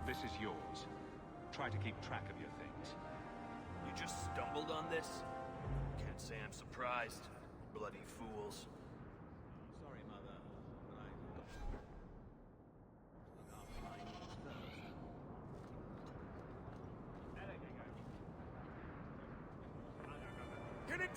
This is yours. Try to keep track of your things. You just stumbled on this? Can't say I'm surprised. Bloody fools. Sorry, Mother, but I got to look after my needs first. Get it!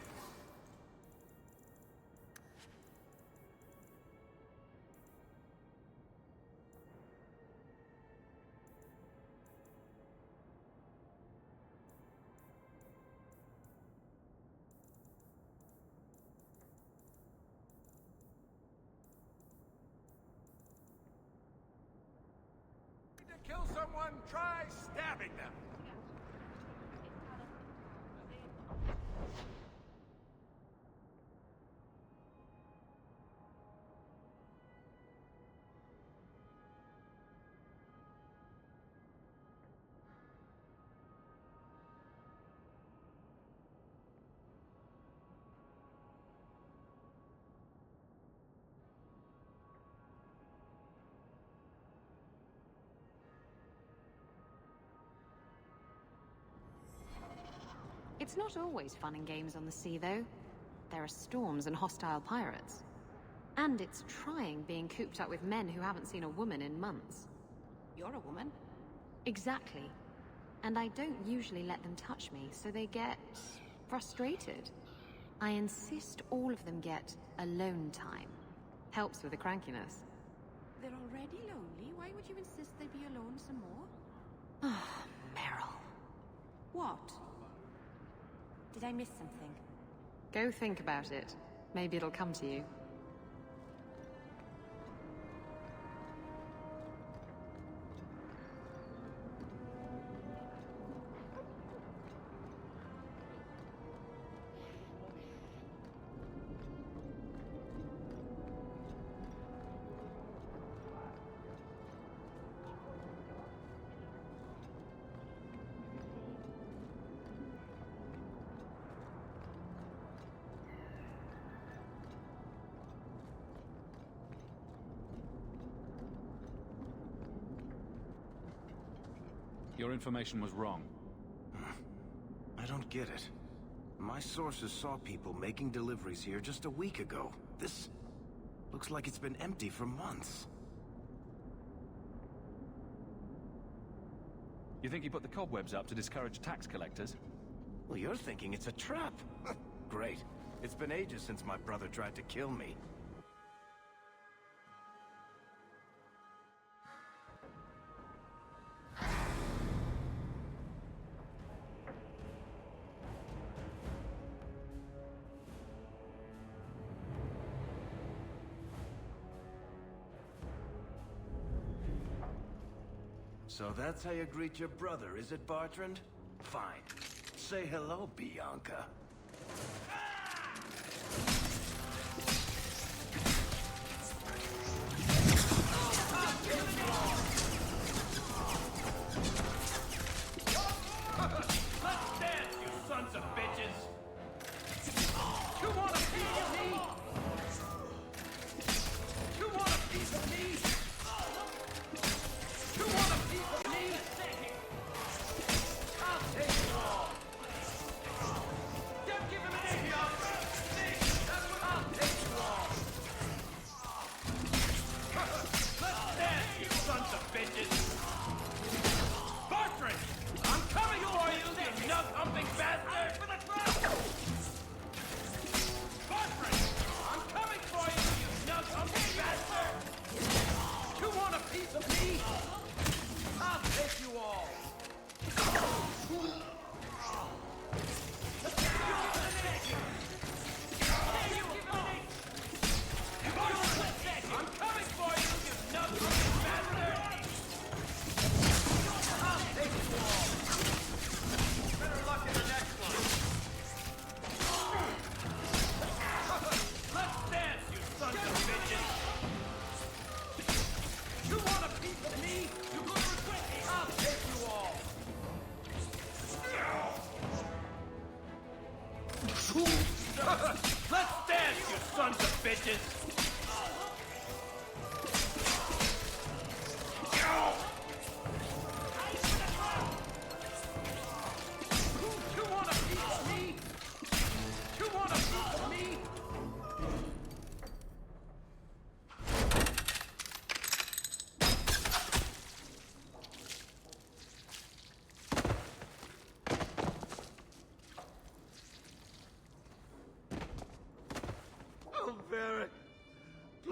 To kill someone, try stabbing them. It's not always fun and games on the sea, though. There are storms and hostile pirates. And it's trying being cooped up with men who haven't seen a woman in months. You're a woman. Exactly. And I don't usually let them touch me, so they get frustrated. I insist all of them get alone time. Helps with the crankiness. They're already lonely. Why would you insist they be alone some more? Ah, Meryl. What? Did I miss something? Go think about it. Maybe it'll come to you. Your information was wrong. I don't get it. My sources saw people making deliveries here just a week ago. This looks like it's been empty for months. You think he put the cobwebs up to discourage tax collectors? Well, you're thinking it's a trap. Great. It's been ages since my brother tried to kill me. So that's how you greet your brother, is it, Bartrand? Fine. Say hello, Bianca. Let's dance, you sons of bitches! You want a piece of me? You want a piece of me? You want a piece of me? I'll take it all! Don't give him an inch, that's what I'll take you all! Let's dance, you sons of bitches! Bartrand! I'm coming for you, you nut-humping bastard! For the crowd! Bartrand! I'm coming for you, you nut-humping bastard! You want a piece of me? I'll take you all! I'm coming for you, you nut-humping bastard! I'll take you all! Better luck in the next one! Let's dance, you sons of bitches! You want a piece of me? You're gonna regret it! I'll take you all! Let's dance, you sons of bitches!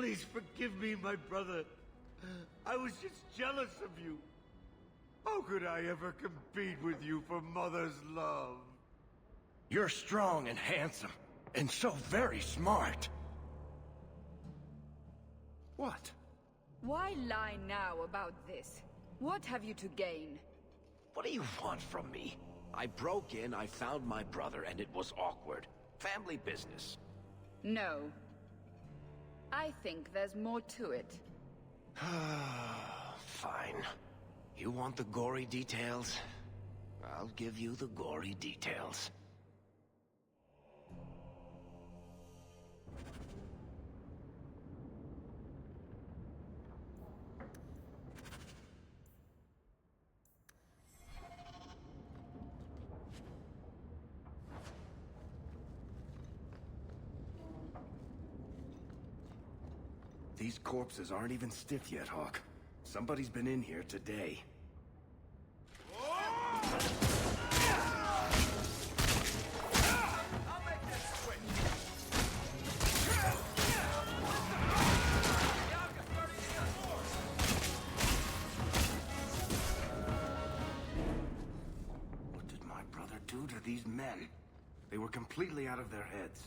Please forgive me, my brother. I was just jealous of you. How could I ever compete with you for Mother's love? You're strong and handsome, and so very smart. What? Why lie now about this? What have you to gain? What do you want from me? I broke in, I found my brother, and it was awkward. Family business. No. I think there's more to it. Fine. You want the gory details? I'll give you the gory details. These corpses aren't even stiff yet, Hawk. Somebody's been in here today. I'll make this quick. What did my brother do to these men? They were completely out of their heads.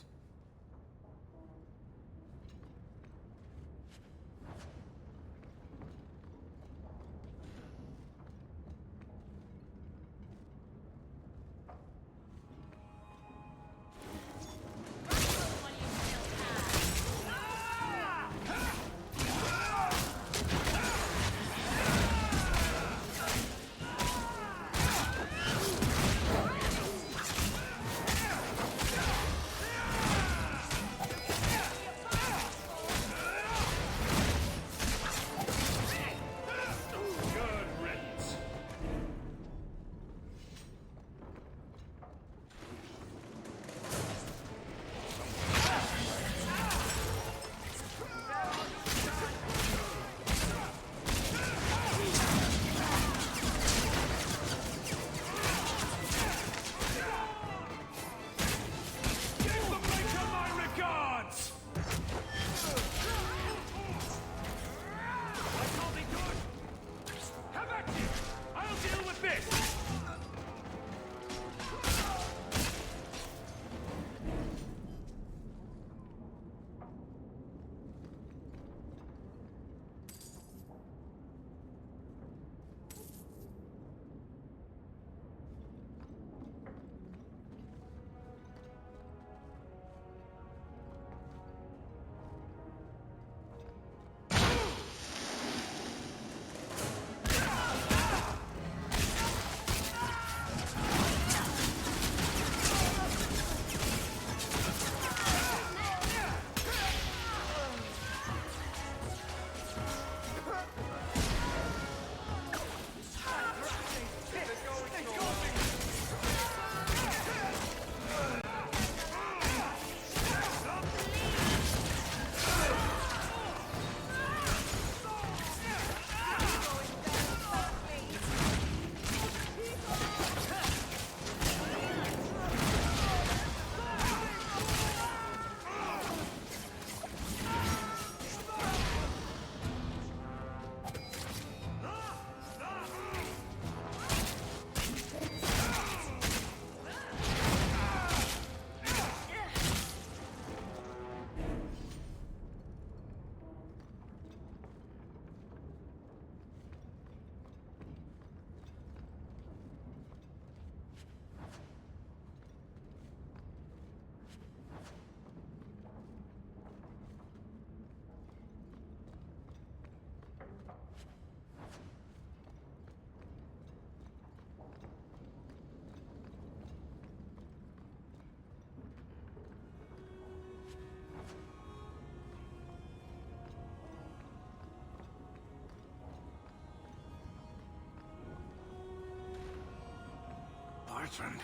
Bertrand,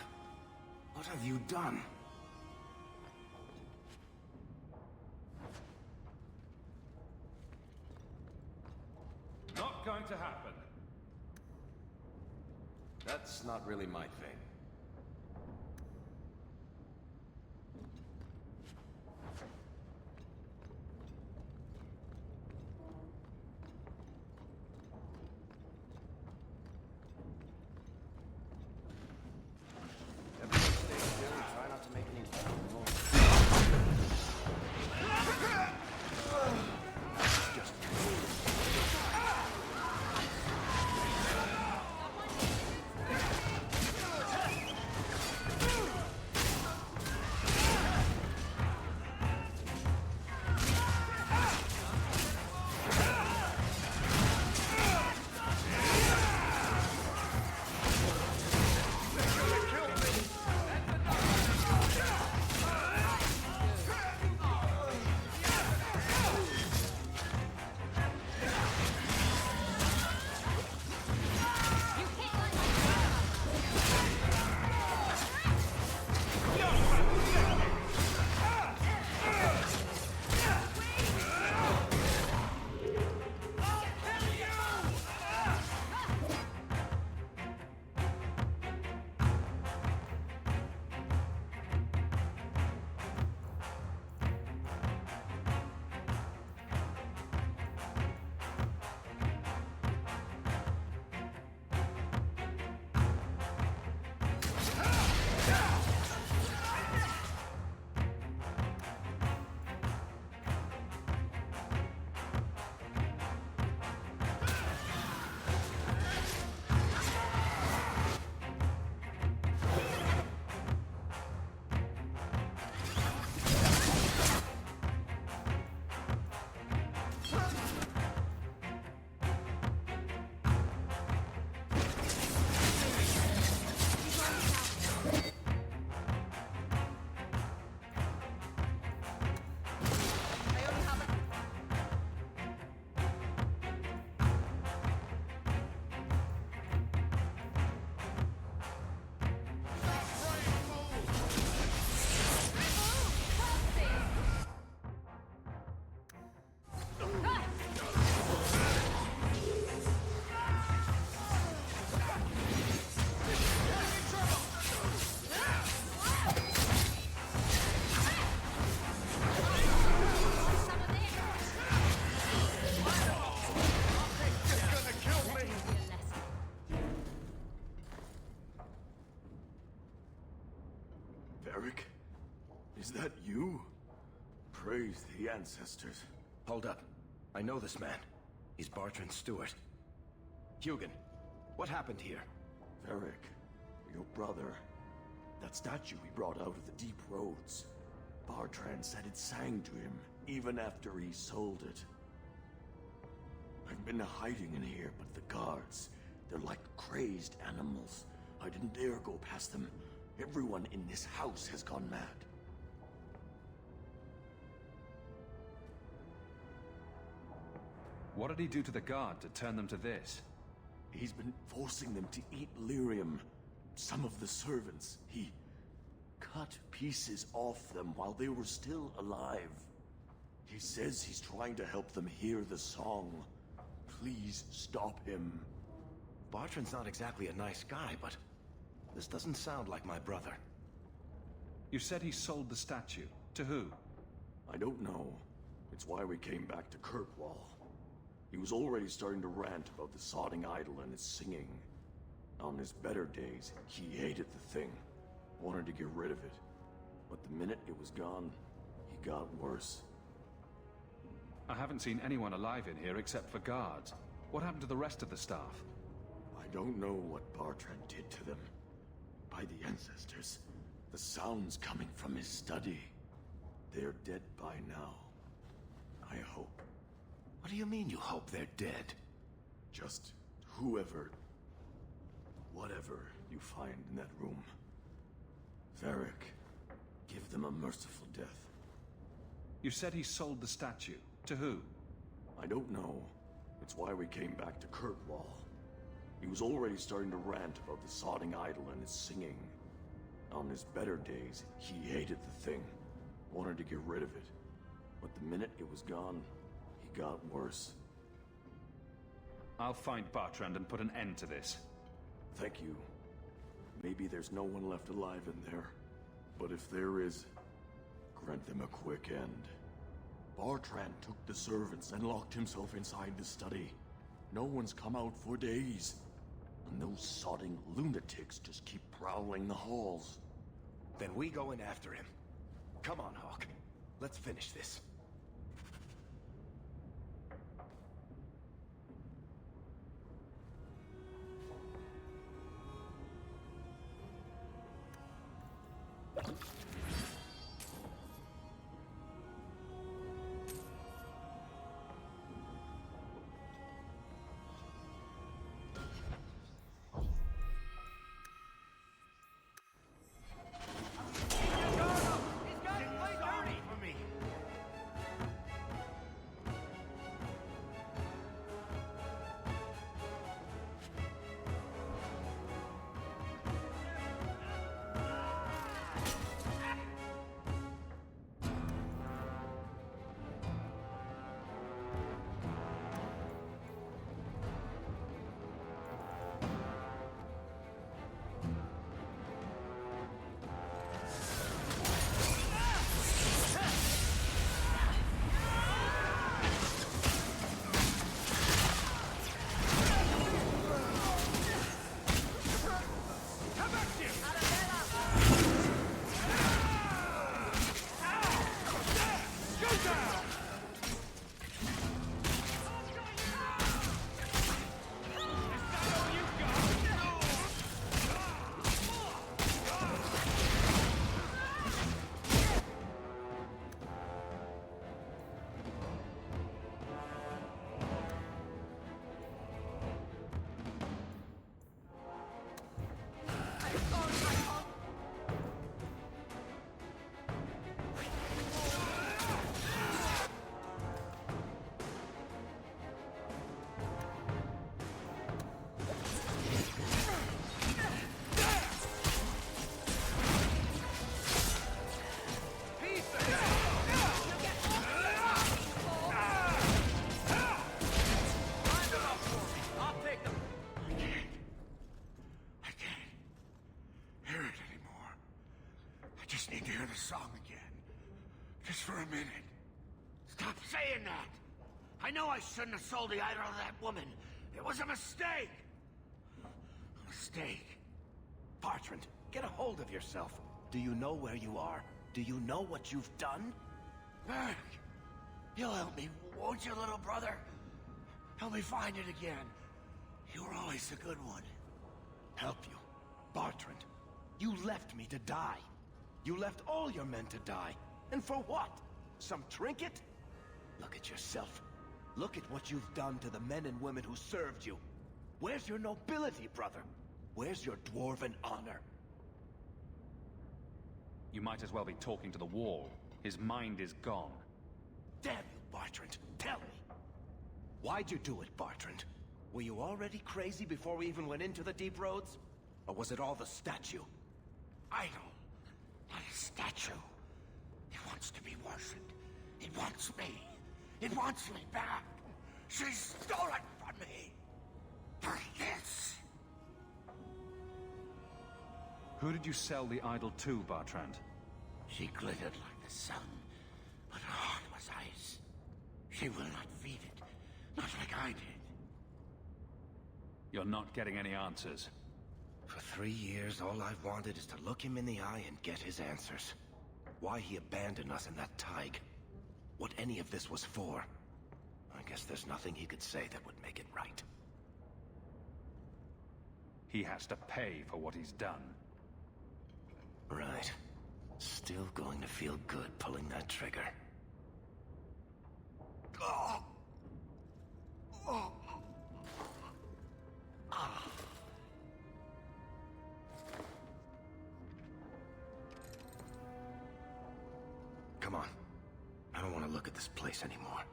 what have you done? Not going to happen. That's not really my thing. Praise the ancestors. Hold up. I know this man. He's Bartrand Stewart. Hugin, what happened here? Varric, your brother. That statue he brought out of the deep roads. Bartrand said it sang to him, even after he sold it. I've been hiding in here, but the guards, they're like crazed animals. I didn't dare go past them. Everyone in this house has gone mad. What did he do to the guard to turn them to this? He's been forcing them to eat lyrium. Some of the servants, he cut pieces off them while they were still alive. He says he's trying to help them hear the song. Please stop him. Bartrand's not exactly a nice guy, but this doesn't sound like my brother. You said he sold the statue. To who? I don't know. It's why we came back to Kirkwall. He was already starting to rant about the sodding idol and its singing. On his better days, he hated the thing. Wanted to get rid of it. But the minute it was gone, he got worse. I haven't seen anyone alive in here except for guards. What happened to the rest of the staff? I don't know what Bartrand did to them. By the ancestors, the sound's coming from his study. They're dead by now. I hope. What do you mean you hope they're dead? Just whoever, whatever you find in that room. Varric, give them a merciful death. You said he sold the statue. To who? I don't know. It's why we came back to Kirkwall. He was already starting to rant about the sodding idol and its singing. On his better days, he hated the thing. Wanted to get rid of it. But the minute it was gone, he got worse. I'll find Bartrand and put an end to this. Thank you. Maybe there's no one left alive in there. But if there is, grant them a quick end. Bartrand took the servants and locked himself inside the study. No one's come out for days. And those sodding lunatics just keep prowling the halls. Then we go in after him. Come on, Hawke. Let's finish this. I know I shouldn't have sold the idol to that woman. It was a mistake. A mistake. Bartrand, get a hold of yourself. Do you know where you are? Do you know what you've done? Berg, you'll help me, won't you, little brother? Help me find it again. You were always a good one. Help you? Bartrand, you left me to die. You left all your men to die. And for what? Some trinket? Look at yourself. Look at what you've done to the men and women who served you. Where's your nobility, brother? Where's your dwarven honor? You might as well be talking to the wall. His mind is gone. Damn you, Bartrand. Tell me. Why'd you do it, Bartrand? Were you already crazy before we even went into the Deep Roads? Or was it all the statue? Idol, not a statue. It wants to be worshipped. It wants me. It wants me back. She stole it from me. For this. Who did you sell the idol to, Bartrand? She glittered like the sun, but her heart was ice. She will not feed it, not like I did. You're not getting any answers. For 3 years, all I've wanted is to look him in the eye and get his answers. Why he abandoned us in that Tig. What any of this was for. I guess there's nothing he could say that would make it right. He has to pay for what he's done. Right. Still going to feel good pulling that trigger. Oh. Oh. Come on. I don't want to look at this place anymore.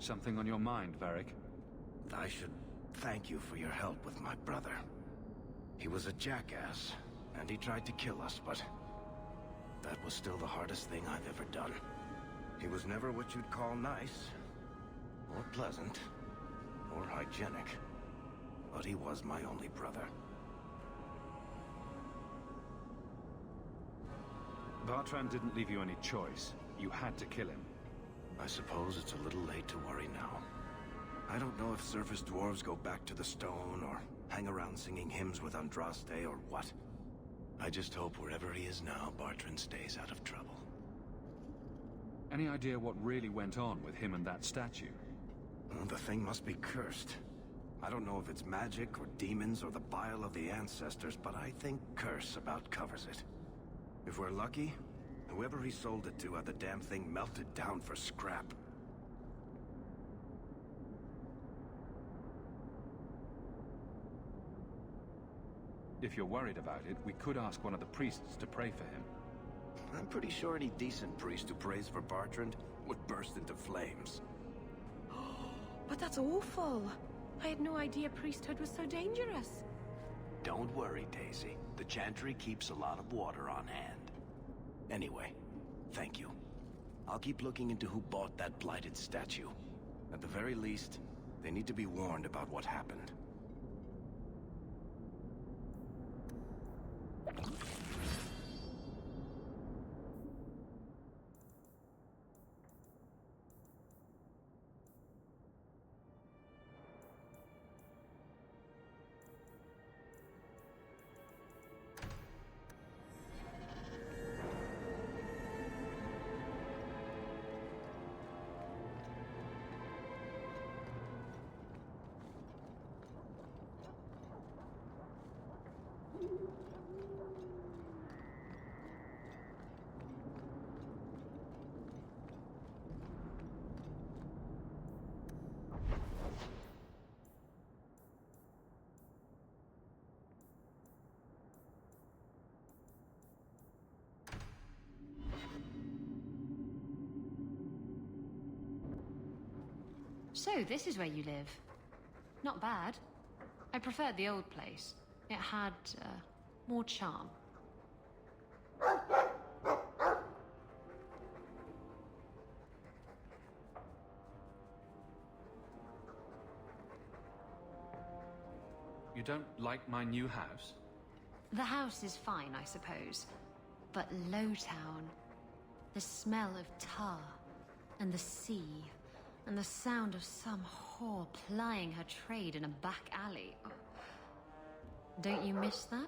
Something on your mind, Varric? I should thank you for your help with my brother. He was a jackass, and he tried to kill us, but that was still the hardest thing I've ever done. He was never what you'd call nice, or pleasant, or hygienic, but he was my only brother. Bartrand didn't leave you any choice. You had to kill him. I suppose it's a little late to worry now. I don't know if surface dwarves go back to the stone, or hang around singing hymns with Andraste, or what. I just hope wherever he is now, Bartrand stays out of trouble. Any idea what really went on with him and that statue? Well, the thing must be cursed. I don't know if it's magic, or demons, or the bile of the ancestors, but I think curse about covers it. If we're lucky, whoever he sold it to had the damn thing melted down for scrap. If you're worried about it, we could ask one of the priests to pray for him. I'm pretty sure any decent priest who prays for Bartrand would burst into flames. But that's awful. I had no idea priesthood was so dangerous. Don't worry, Daisy. The Chantry keeps a lot of water on hand. Anyway, thank you. I'll keep looking into who bought that blighted statue. At the very least, they need to be warned about what happened. So, this is where you live. Not bad. I preferred the old place. It had, more charm. You don't like my new house? The house is fine, I suppose. But Lowtown... the smell of tar, and the sea, and the sound of some whore plying her trade in a back alley. Oh. Don't you miss that?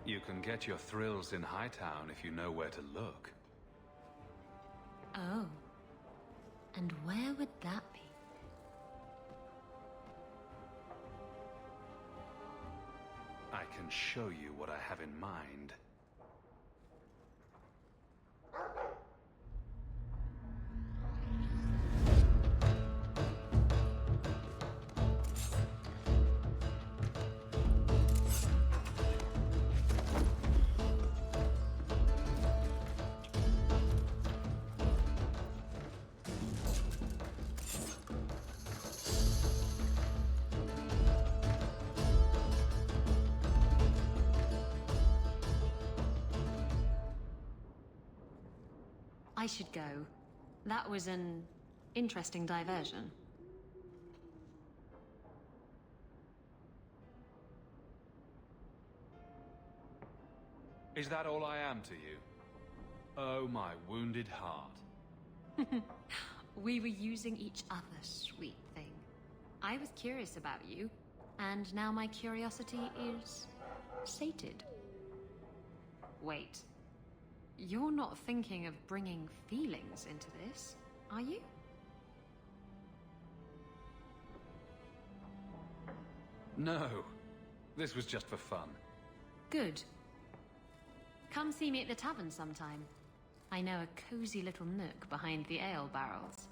You can get your thrills in Hightown if you know where to look. Oh. And where would that be? I can show you what I have in mind. I should go. That was an interesting diversion. Is that all I am to you? Oh, my wounded heart. We were using each other, sweet thing. I was curious about you, and now my curiosity is sated. Wait. You're not thinking of bringing feelings into this, are you? No. This was just for fun. Good. Come see me at the tavern sometime. I know a cozy little nook behind the ale barrels.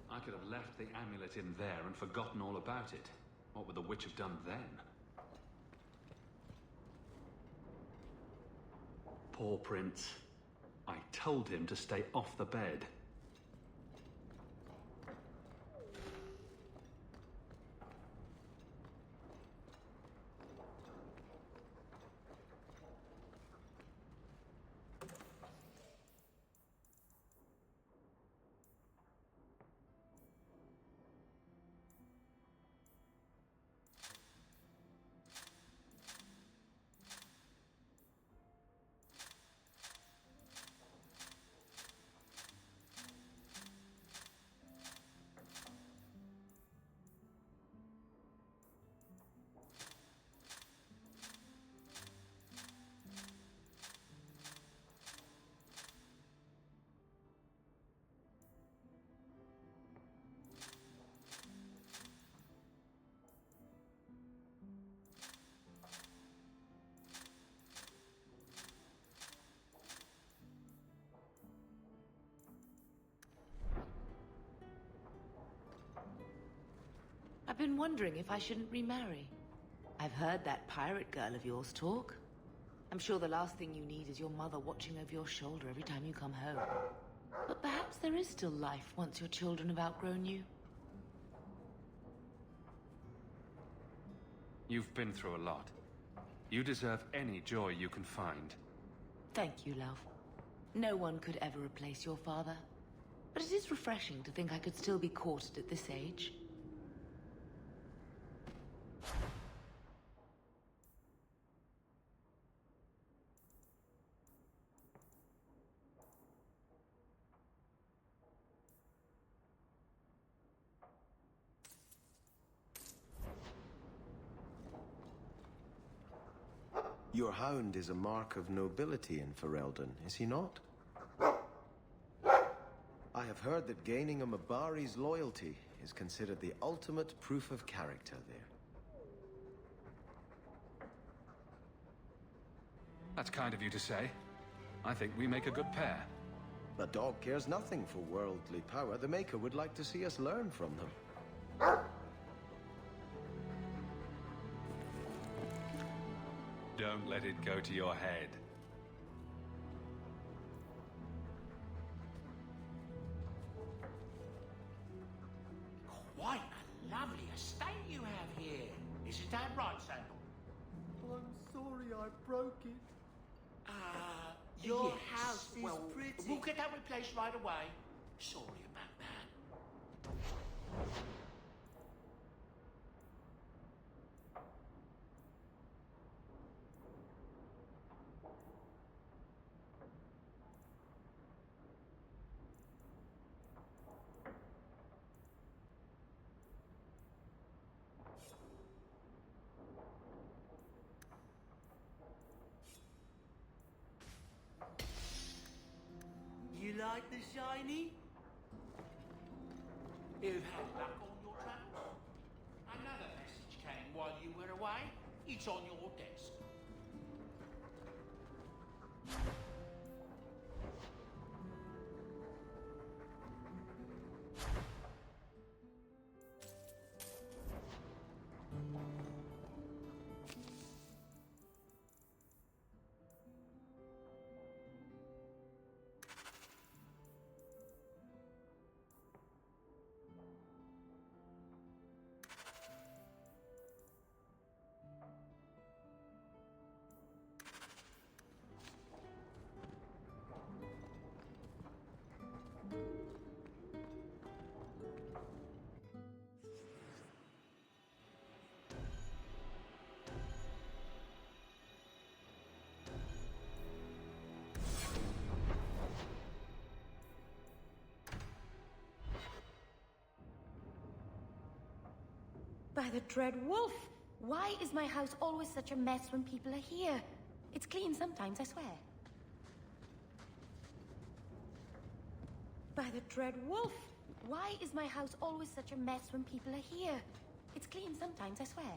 I could have left the amulet in there and forgotten all about it. What would the witch have done then? Poor Prince. I told him to stay off the bed. I've been wondering if I shouldn't remarry. I've heard that pirate girl of yours talk. I'm sure the last thing you need is your mother watching over your shoulder every time you come home. But perhaps there is still life once your children have outgrown you. You've been through a lot. You deserve any joy you can find. Thank you, love. No one could ever replace your father. But it is refreshing to think I could still be courted at this age. Your hound is a mark of nobility in Ferelden, is he not? I have heard that gaining a Mabari's loyalty is considered the ultimate proof of character there. That's kind of you to say. I think we make a good pair. The dog cares nothing for worldly power. The Maker would like to see us learn from them. Don't let it go to your head. Quite a lovely estate you have here. Isn't that right, Sandal? I'm sorry I broke it. Your Yes. house is Well, pretty. We'll get that replaced right away. Sorry about that. You like the shiny? You've had luck on your travels? Another message came while you were away. It's on your desk. By the Dread Wolf! Why is my house always such a mess when people are here? It's clean sometimes, I swear. By the Dread Wolf! Why is my house always such a mess when people are here? It's clean sometimes, I swear.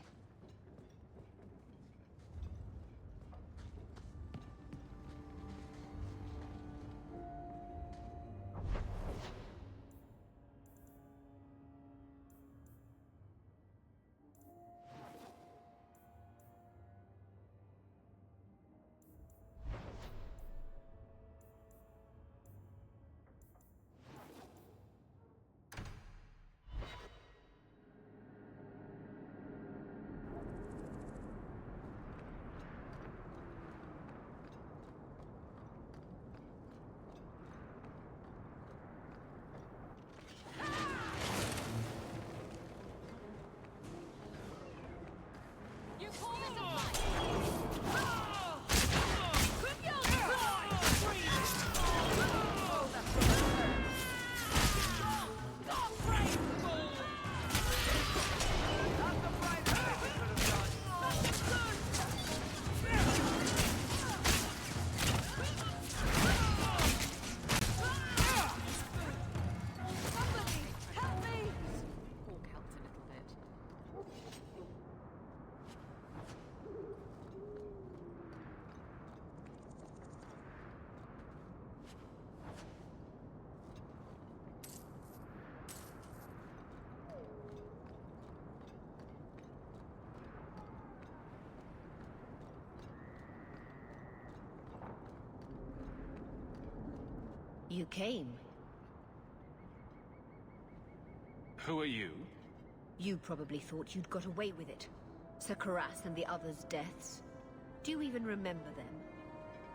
You came. Who are you? You probably thought you'd got away with it. Sir Karas and the others' deaths. Do you even remember them?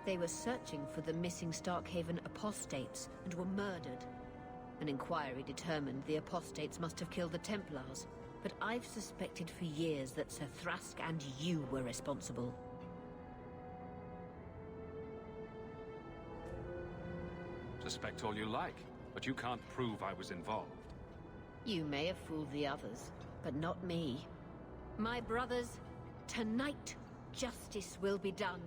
They were searching for the missing Starkhaven apostates and were murdered. An inquiry determined the apostates must have killed the Templars, but I've suspected for years that Sir Thrask and you were responsible. Suspect all you like, but you can't prove I was involved. You may have fooled the others, but not me. My brothers, tonight, justice will be done.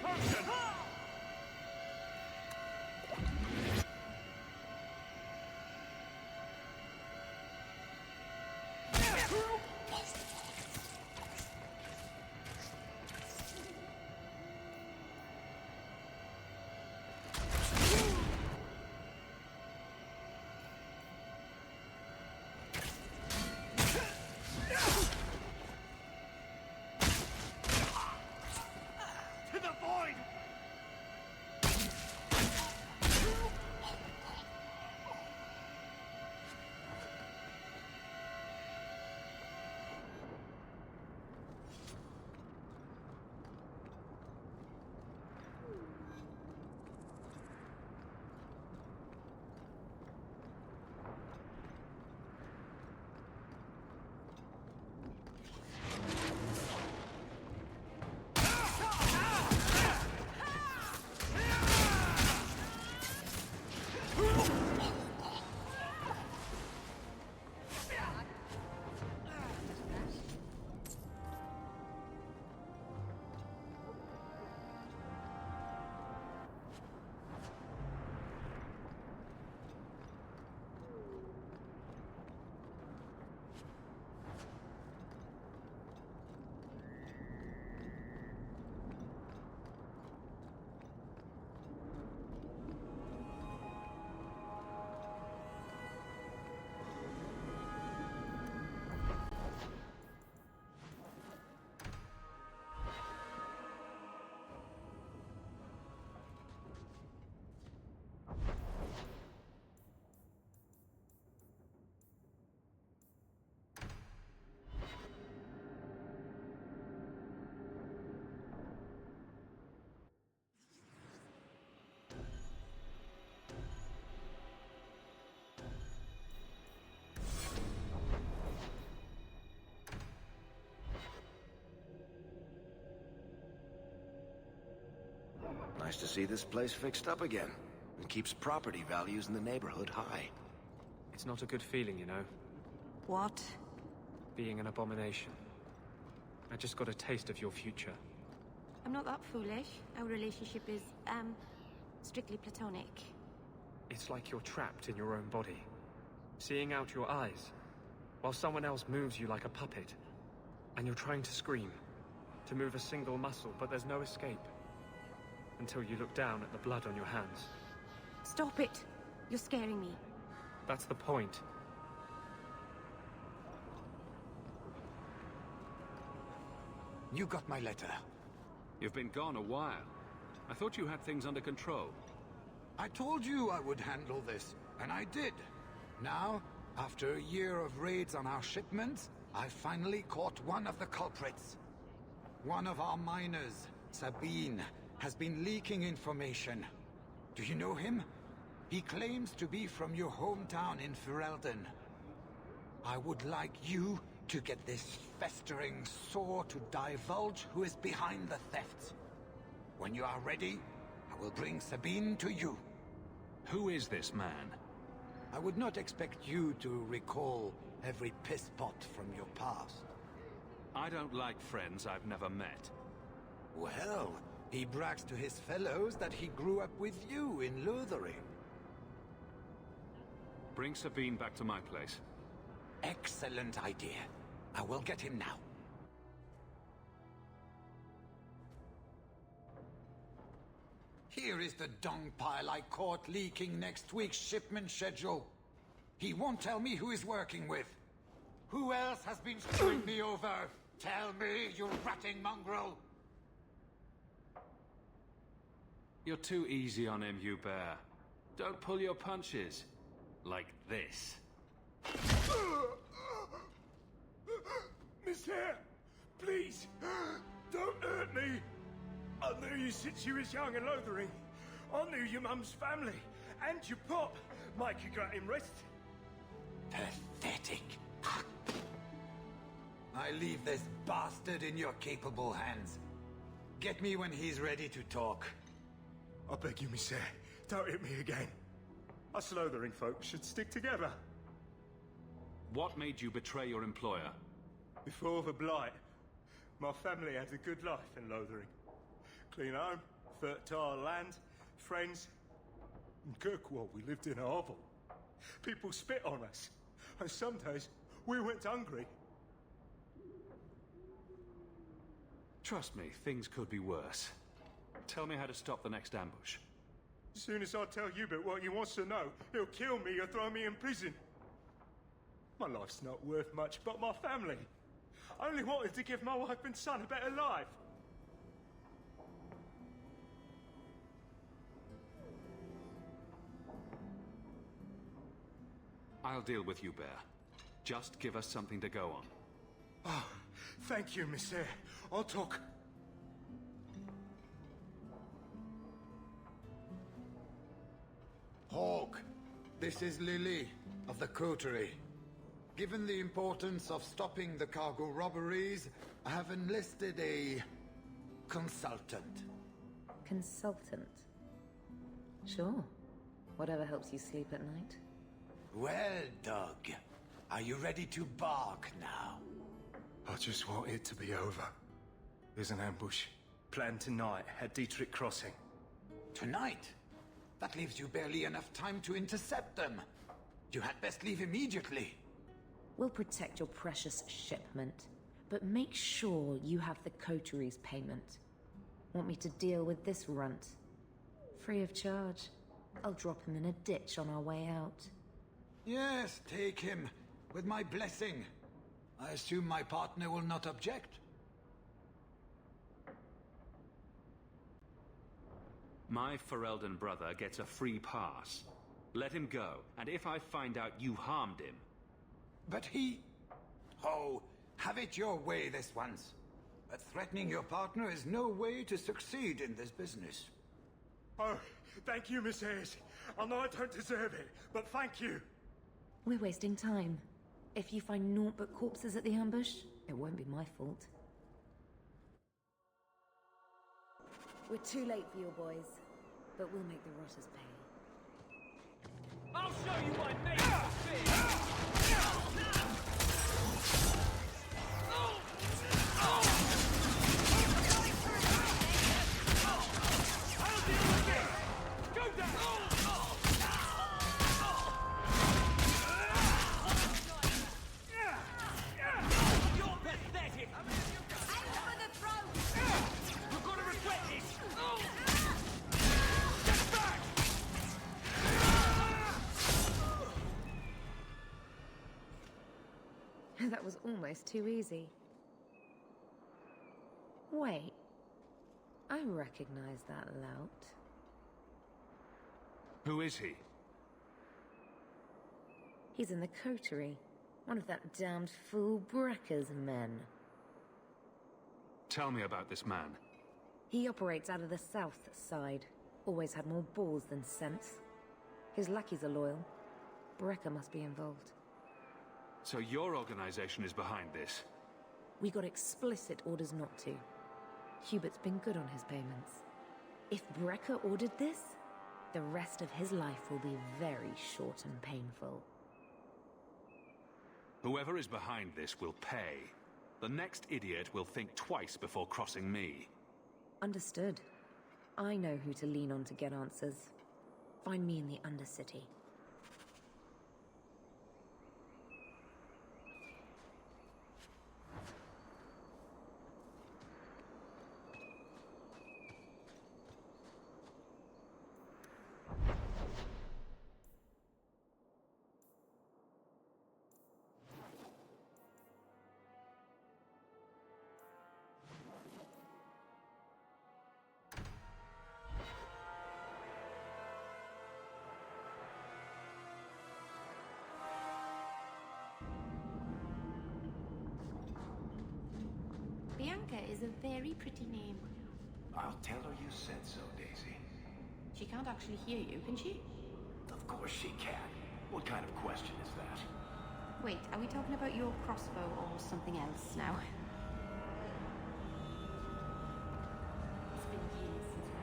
potion! To the void! Nice to see this place fixed up again. It keeps property values in the neighborhood high. It's not a good feeling, you know, What? being an abomination. I just got a taste of your future. I'm not that foolish. Our relationship is, strictly platonic. It's like you're trapped in your own body, seeing out your eyes, while someone else moves you like a puppet. And you're trying to scream, to move a single muscle, but there's no escape. Until you look down at the blood on your hands. Stop it! You're scaring me. That's the point. You got my letter. You've been gone a while. I thought you had things under control. I told you I would handle this, and I did. Now, after a year of raids on our shipments, I finally caught one of the culprits. One of our miners, Sabine, has been leaking information. Do you know him? He claims to be from your hometown in Ferelden. I would like you to get this festering sore to divulge who is behind the thefts. When you are ready, I will bring Sabine to you. Who is this man? I would not expect you to recall every piss pot from your past. I don't like friends I've never met. Well, he brags to his fellows that he grew up with you in Lothering. Bring Sabine back to my place. Excellent idea. I will get him now. Here is the dung pile I caught leaking next week's shipment schedule. He won't tell me who he's working with. Who else has been screwing me over? Tell me, you ratting mongrel! You're too easy on him, Hubert. Don't pull your punches. Like this. Miss Hare, please, don't hurt me. I knew you since you was young and Lothering. I knew your mum's family and your pop. Mike, you got him rest. Pathetic. I leave this bastard in your capable hands. Get me when he's ready to talk. I beg you, Miss Hare, don't hit me again. Us Lothering folks should stick together. What made you betray your employer? Before the Blight, my family had a good life in Lothering. Clean home, Fertile land, friends. In Kirkwall, we lived in a hovel. People spit on us, and some days we went hungry. Trust me, things could be worse. Tell me how to stop the next ambush. As soon as I tell Hubert what he wants to know, he'll kill me or throw me in prison. My life's not worth much, but my family. I only wanted to give my wife and son a better life. I'll deal with you, Bear. Just give us something to go on. Oh, thank you, Miss Eyre. I'll talk. Hawk, this is Lily of the Coterie. Given the importance of stopping the cargo robberies, I have enlisted a consultant. Consultant? Sure. Whatever helps you sleep at night. Well, Doug, are you ready to bark now? I just want it to be over. There's an ambush planned tonight at Dietrich Crossing. Tonight? That leaves you barely enough time to intercept them. You had best leave immediately. We'll protect your precious shipment, but make sure you have the coterie's payment. Want me to deal with this runt? Free of charge. I'll drop him in a ditch on our way out. Yes, take him, with my blessing. I assume my partner will not object. My Ferelden brother gets a free pass. Let him go, and if I find out you harmed him... But he... Oh, have it your way this once. But threatening your partner is no way to succeed in this business. Oh, thank you, Miss Hayes. I know I don't deserve it, but thank you. We're wasting time. If you find naught but corpses at the ambush, it won't be my fault. We're too late for your boys, but we'll make the rotters pay. I'll show you my name is That was almost too easy. Wait. I recognize that lout. Who is he? He's in the coterie. One of that damned fool Brekka's men. Tell me about this man. He operates out of the south side. Always had more balls than sense. His lackeys are loyal. Brekka must be involved. So your organization is behind this? We got explicit orders not to. Hubert's been good on his payments. If Brekka ordered this, the rest of his life will be very short and painful. Whoever is behind this will pay. The next idiot will think twice before crossing me. Understood. I know who to lean on to get answers. Find me in the Undercity. Bianca is a very pretty name. I'll tell her you said so, Daisy. She can't actually hear you, can she? Of course she can. What kind of question is that? Wait, are we talking about your crossbow or something else now? It's been years since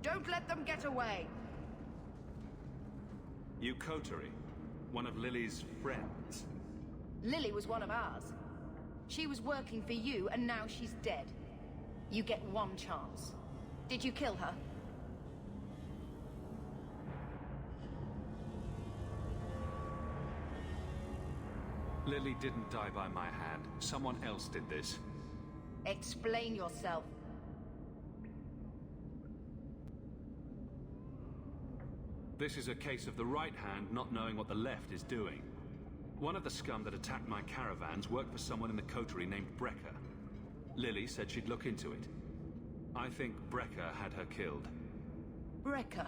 Don't let them get away! You Coterie, one of Lily's friends. Lily was one of ours. She was working for you, and now she's dead. You get one chance. Did you kill her? Lily didn't die by my hand. Someone else did this. Explain yourself. This is a case of the right hand not knowing what the left is doing. One of the scum that attacked my caravans worked for someone in the coterie named Brecker. Lily said she'd look into it. I think Brecker had her killed. Brecker?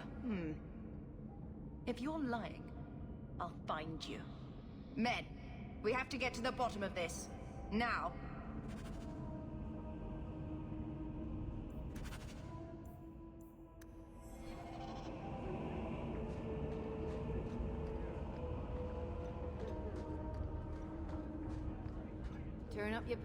If you're lying, I'll find you. Men, we have to get to the bottom of this. Now. Turn up your...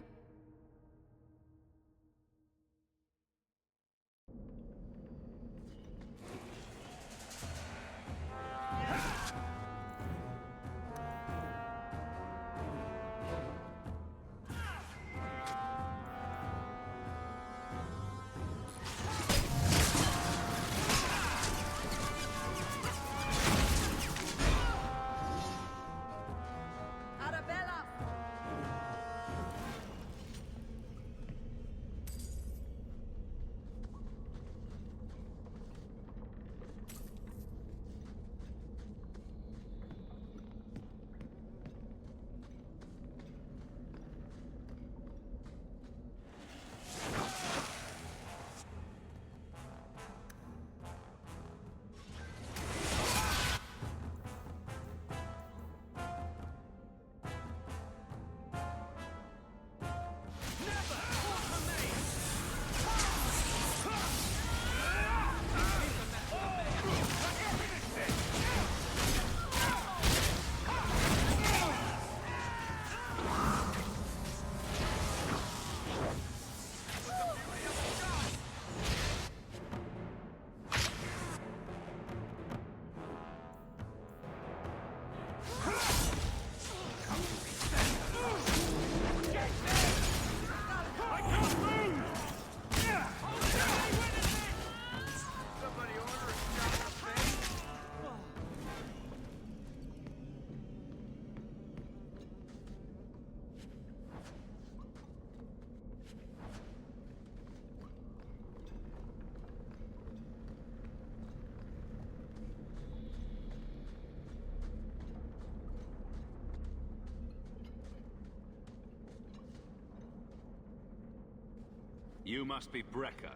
You must be Brecker.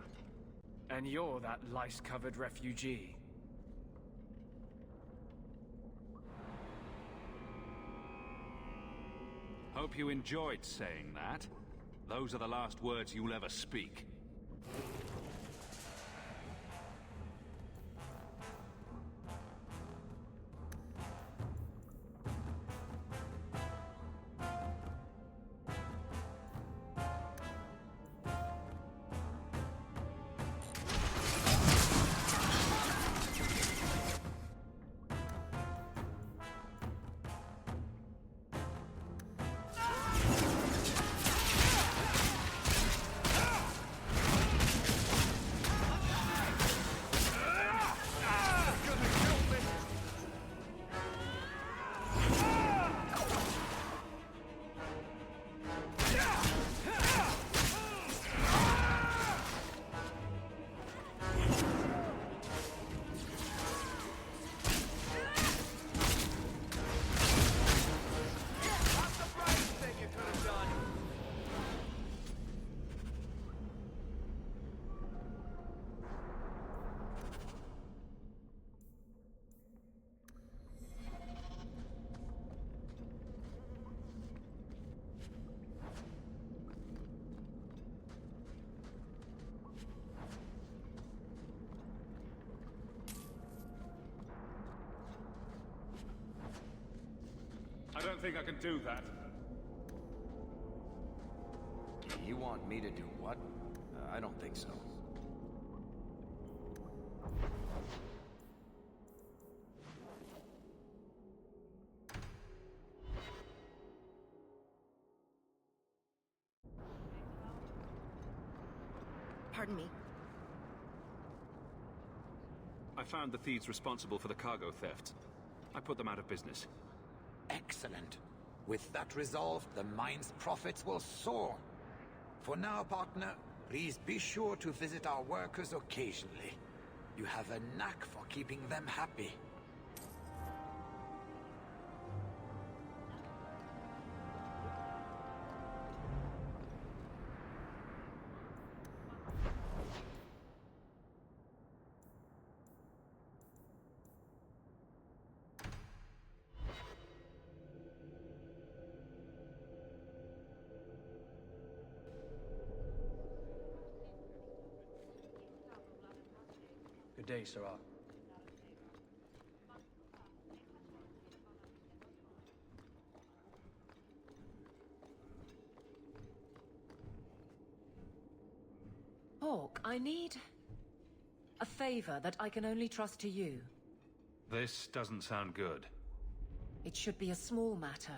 And you're that lice-covered refugee. Hope you enjoyed saying that. Those are the last words you'll ever speak. I don't think I can do that. You want me to do what? I don't think so. Pardon me. I found the thieves responsible for the cargo theft. I put them out of business. Excellent. With that resolved, the mine's profits will soar. For now, partner, please be sure to visit our workers occasionally. You have a knack for keeping them happy. Good day, Sarah. Hawk, I need a favor that I can only trust to you. This doesn't sound good. It should be a small matter,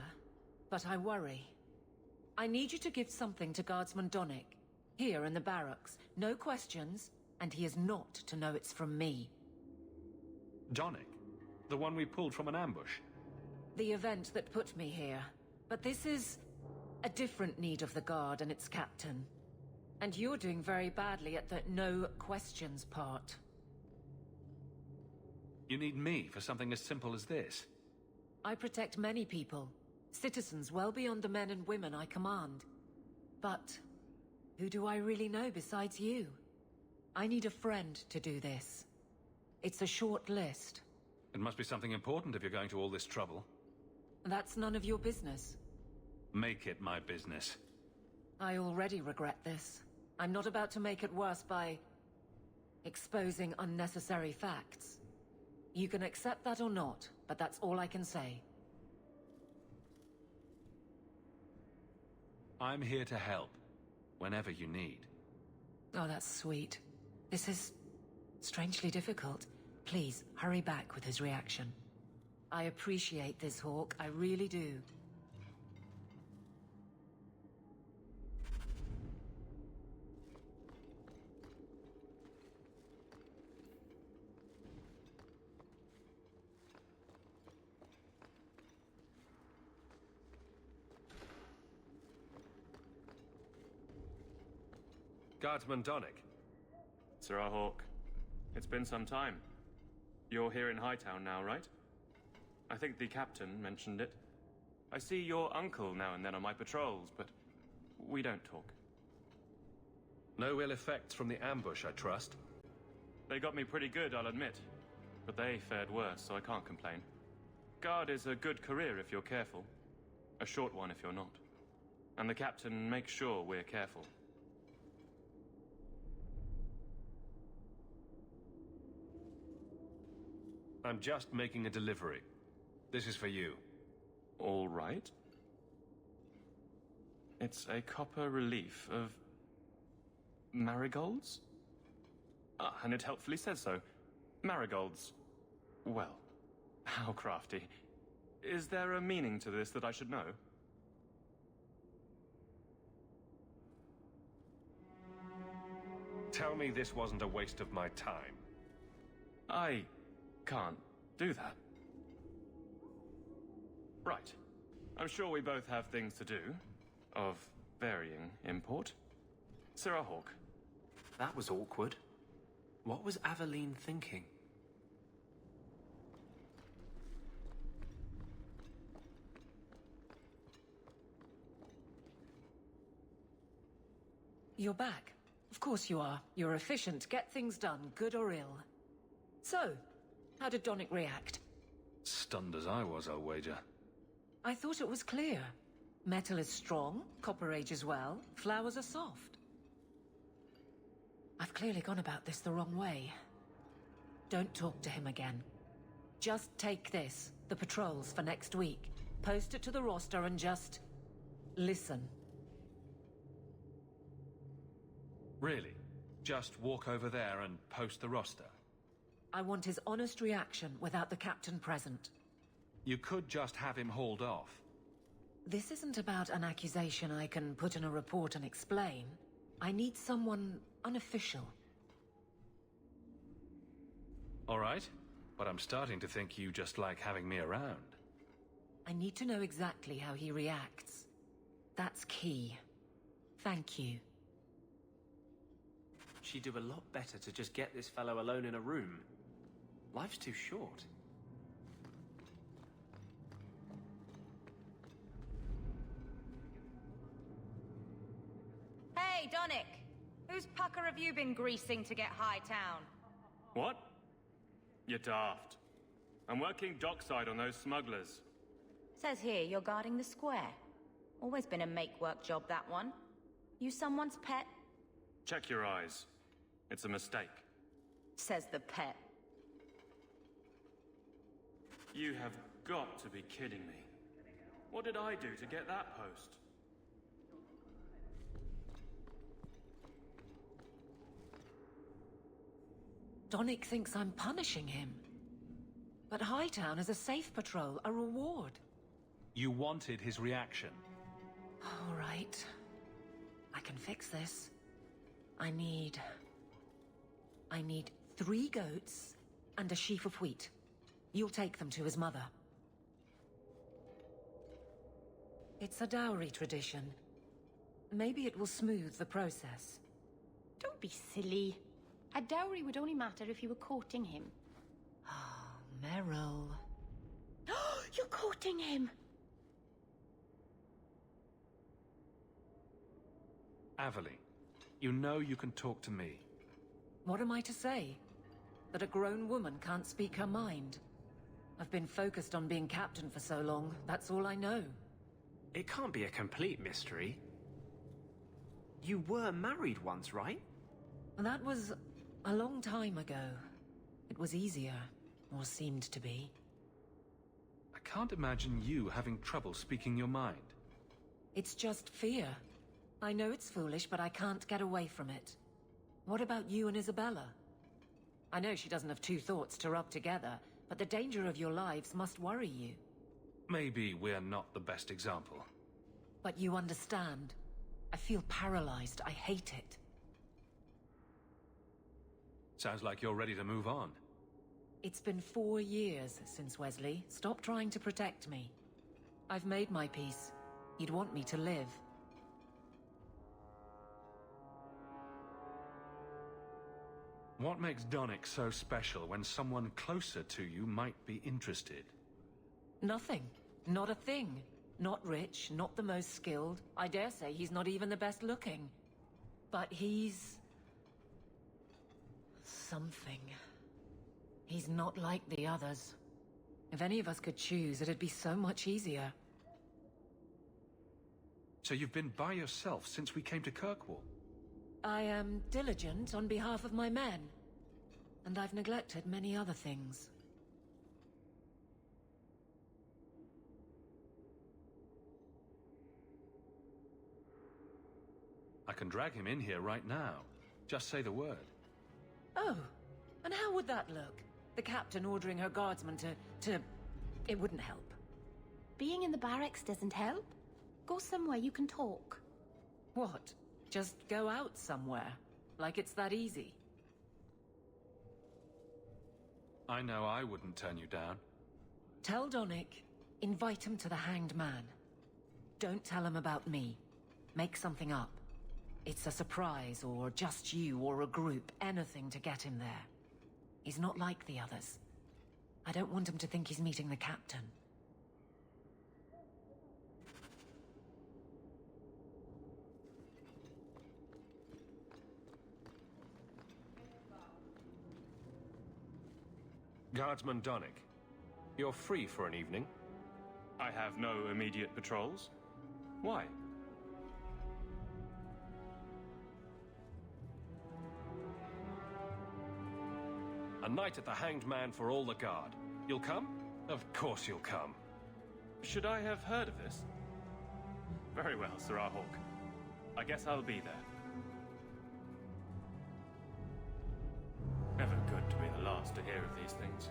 but I worry. I need you to give something to Guardsman Donnick, here in the barracks. No questions, and he is not to know it's from me. Donnick? The one we pulled from an ambush? The event that put me here. But this is a different need of the Guard and its captain. And you're doing very badly at the no questions part. You need me for something as simple as this? I protect many people. Citizens well beyond the men and women I command. But who do I really know besides you? I need a friend to do this. It's a short list. It must be something important if you're going to all this trouble. That's none of your business. Make it my business. I already regret this. I'm not about to make it worse by exposing unnecessary facts. You can accept that or not, but that's all I can say. I'm here to help, whenever you need. Oh, that's sweet. This is strangely difficult. Please, hurry back with his reaction. I appreciate this, Hawk. I really do. Guardsman Donnick. Sir Hawk, it's been some time. You're here in Hightown now, right? I think the captain mentioned it. I see your uncle now and then on my patrols, but we don't talk. No ill effects from the ambush, I trust? They got me pretty good, I'll admit. But they fared worse, so I can't complain. Guard is a good career if you're careful. A short one if you're not. And the captain makes sure we're careful. I'm just making a delivery. This is for you. All right. It's a copper relief of marigolds? And it helpfully says so. Marigolds. Well, how crafty. Is there a meaning to this that I should know? Tell me this wasn't a waste of my time. I can't do that. Right. I'm sure we both have things to do, of varying import. Sir Hawk. That was awkward. What was Aveline thinking? You're back. Of course you are. You're efficient. Get things done, good or ill. So, how did Donnick react? Stunned as I was, I'll wager. I thought it was clear. Metal is strong, copper ages well, flowers are soft. I've clearly gone about this the wrong way. Don't talk to him again. Just take this, the patrols for next week. Post it to the roster and just listen. Really? Just walk over there and post the roster? I want his honest reaction without the captain present. You could just have him hauled off. This isn't about an accusation I can put in a report and explain. I need someone unofficial. All right, but I'm starting to think you just like having me around. I need to know exactly how he reacts. That's key. Thank you. She'd do a lot better to just get this fellow alone in a room. Life's too short. Hey, Donnic! Whose pucker have you been greasing to get Hightown? What? You're daft. I'm working dockside on those smugglers. Says here you're guarding the square. Always been a make-work job, that one. You someone's pet? Check your eyes. It's a mistake. Says the pet. You have got to be kidding me. What did I do to get that post? Donnic thinks I'm punishing him. But Hightown is a safe patrol, a reward. You wanted his reaction. All right. I can fix this. I need 3 goats and a sheaf of wheat. You'll take them to his mother. It's a dowry tradition. Maybe it will smooth the process. Don't be silly. A dowry would only matter if you were courting him. Oh, Meryl. You're courting him! Aveline, you know you can talk to me. What am I to say? That a grown woman can't speak her mind? I've been focused on being captain for so long, that's all I know. It can't be a complete mystery. You were married once, right? That was a long time ago. It was easier, or seemed to be. I can't imagine you having trouble speaking your mind. It's just fear. I know it's foolish, but I can't get away from it. What about you and Isabella? I know she doesn't have 2 thoughts to rub together, but the danger of your lives must worry you. Maybe we're not the best example. But you understand. I feel paralyzed. I hate it. Sounds like you're ready to move on. It's been 4 years since Wesley. Stop trying to protect me. I've made my peace. You'd want me to live. What makes Donnic so special when someone closer to you might be interested? Nothing. Not a thing. Not rich, not the most skilled. I dare say he's not even the best looking. But he's... something. He's not like the others. If any of us could choose, it'd be so much easier. So you've been by yourself since we came to Kirkwall? I am diligent on behalf of my men. And I've neglected many other things. I can drag him in here right now. Just say the word. Oh, and how would that look? The captain ordering her guardsmen to... It wouldn't help. Being in the barracks doesn't help. Go somewhere you can talk. What? Just go out somewhere? Like it's that easy? I know I wouldn't turn you down. Tell Donnic, invite him to the Hanged Man. Don't tell him about me. Make something up. It's a surprise, or just you, or a group, anything to get him there. He's not like the others. I don't want him to think he's meeting the captain. Guardsman Donnic, you're free for an evening? I have no immediate patrols. Why? A night at the Hanged Man for all the guard. You'll come? Of course you'll come. Should I have heard of this? Very well, Sir Hawk. I guess I'll be there. Never good to be the last to hear of these things.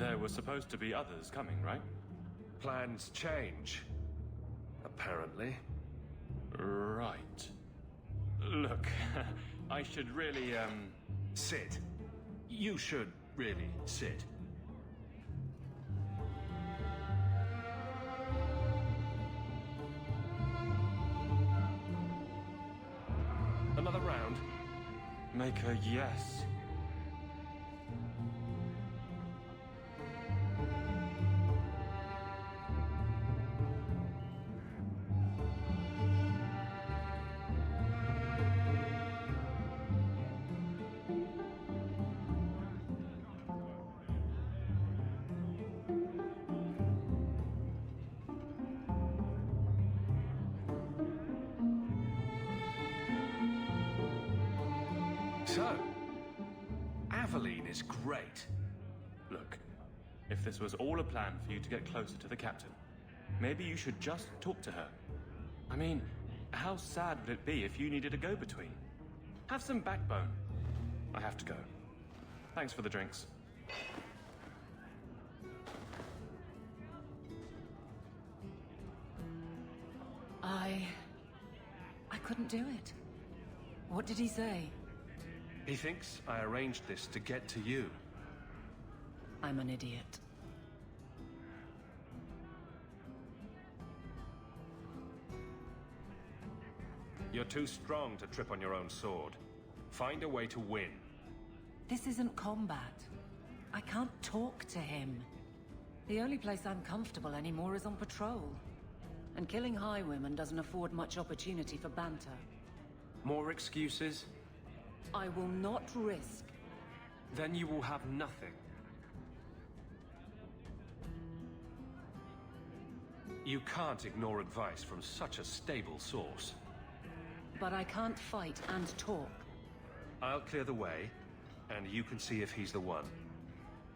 There were supposed to be others coming, right? Plans change. Apparently. Right. Look, I should really, Sit. You should really sit. Another round? Make a yes. So, Aveline is great. Look, if this was all a plan for you to get closer to the captain, maybe you should just talk to her. I mean, how sad would it be if you needed a go-between? Have some backbone. I have to go. Thanks for the drinks. I couldn't do it. What did he say? He thinks I arranged this to get to you. I'm an idiot. You're too strong to trip on your own sword. Find a way to win. This isn't combat. I can't talk to him. The only place I'm comfortable anymore is on patrol. And killing highwaymen doesn't afford much opportunity for banter. More excuses? I will not risk. Then you will have nothing. You can't ignore advice from such a stable source. But I can't fight and talk. I'll clear the way, and you can see if he's the one.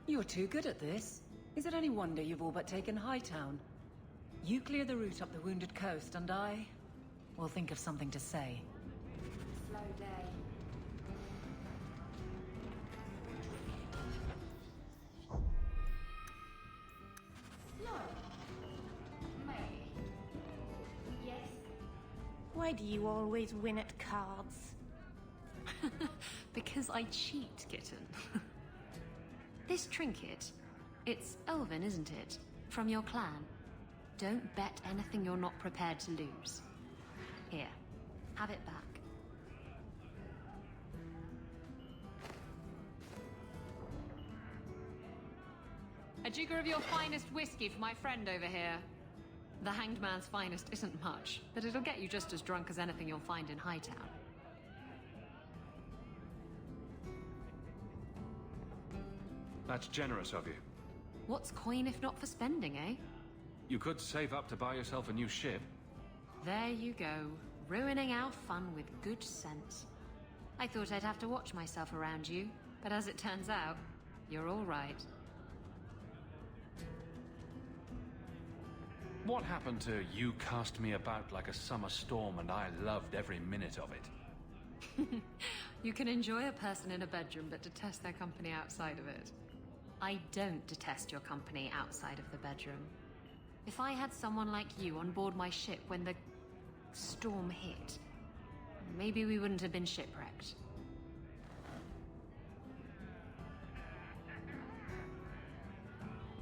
You're too good at this. Is it any wonder you've all but taken Hightown? You clear the route up the Wounded Coast, and I will think of something to say. Slow day. Why do you always win at cards? Because I cheat, kitten. This trinket, it's elven, isn't it? From your clan. Don't bet anything you're not prepared to lose. Here, have it back. A jigger of your finest whiskey for my friend over here. The Hanged Man's finest isn't much, but it'll get you just as drunk as anything you'll find in Hightown. That's generous of you. What's coin if not for spending, eh? You could save up to buy yourself a new ship. There you go, ruining our fun with good sense. I thought I'd have to watch myself around you, but as it turns out, you're all right. What happened to you cast me about like a summer storm and I loved every minute of it? You can enjoy a person in a bedroom but detest their company outside of it. I don't detest your company outside of the bedroom. If I had someone like you on board my ship when the storm hit, maybe we wouldn't have been shipwrecked.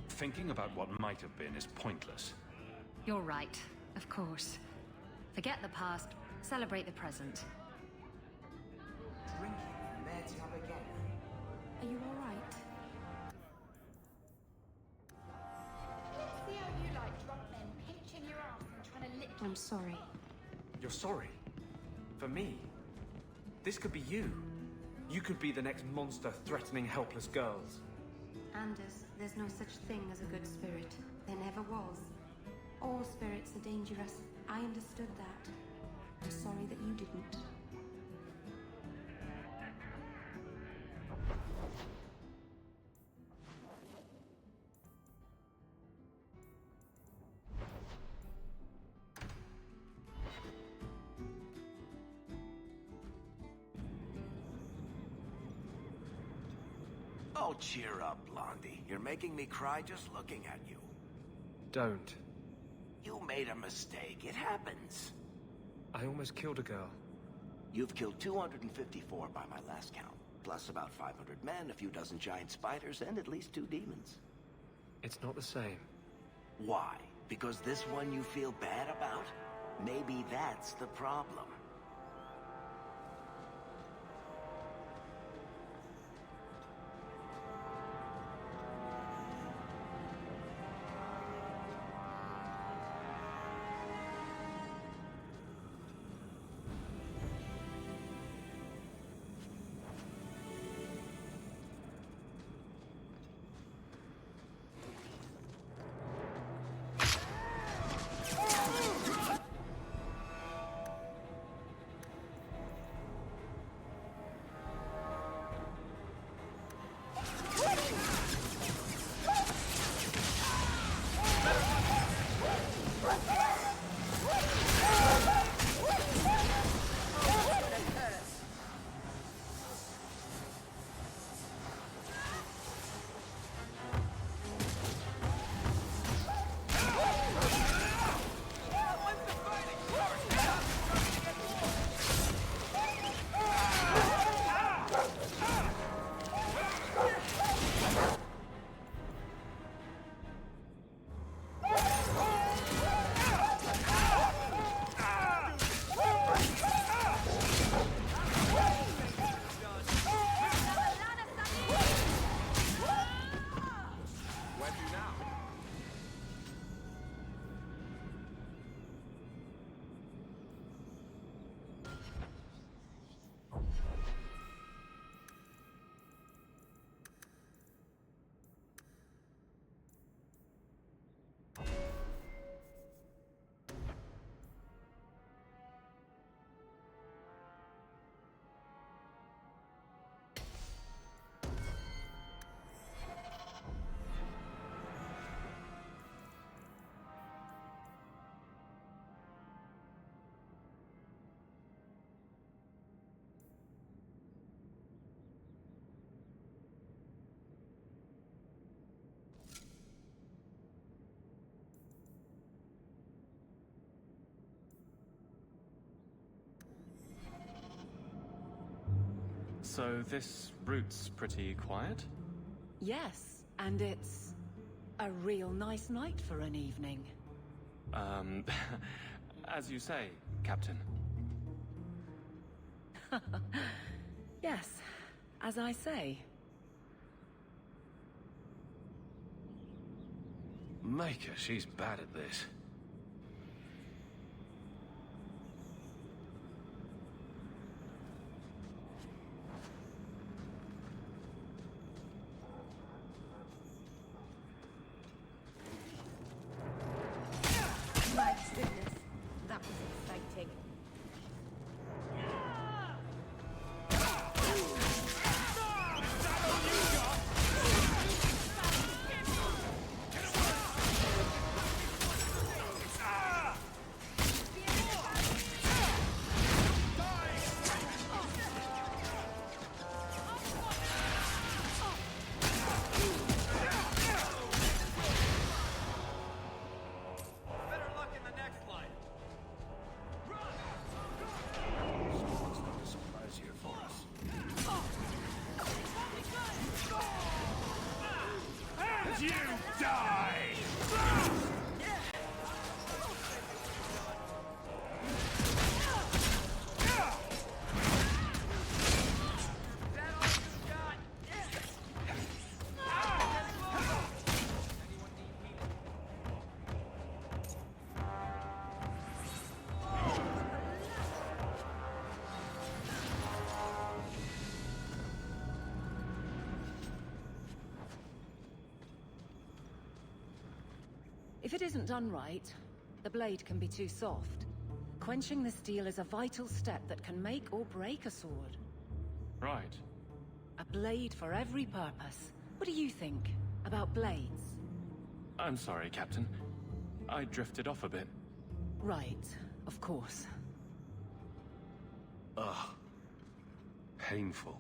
Thinking about what might have been is pointless. You're right, of course. Forget the past, celebrate the present. Drinking from there to up again. Are you all right? Let's see how you like drunk men pinching your ass and trying to lick you. I'm sorry. You're sorry? For me? This could be you. You could be the next monster threatening helpless girls. Anders, there's no such thing as a good spirit. There never was. All spirits are dangerous. I understood that. I'm sorry that you didn't. Oh, cheer up, Blondie. You're making me cry just looking at you. Don't. You made a mistake. It happens. I almost killed a girl. You've killed 254 by my last count. Plus about 500 men, a few dozen giant spiders, and at least 2 demons. It's not the same. Why? Because this one you feel bad about? Maybe that's the problem. So this route's pretty quiet? Yes, and it's a real nice night for an evening. As you say, Captain. Yes, as I say. Maker, she's bad at this. My goodness, that was exciting. Better luck in the next line. Someone's got a surprise here for us. And you die! If it isn't done right, the blade can be too soft. Quenching the steel is a vital step that can make or break a sword. Right. A blade for every purpose. What do you think about blades? I'm sorry, Captain. I drifted off a bit. Right, of course. Ugh. Painful.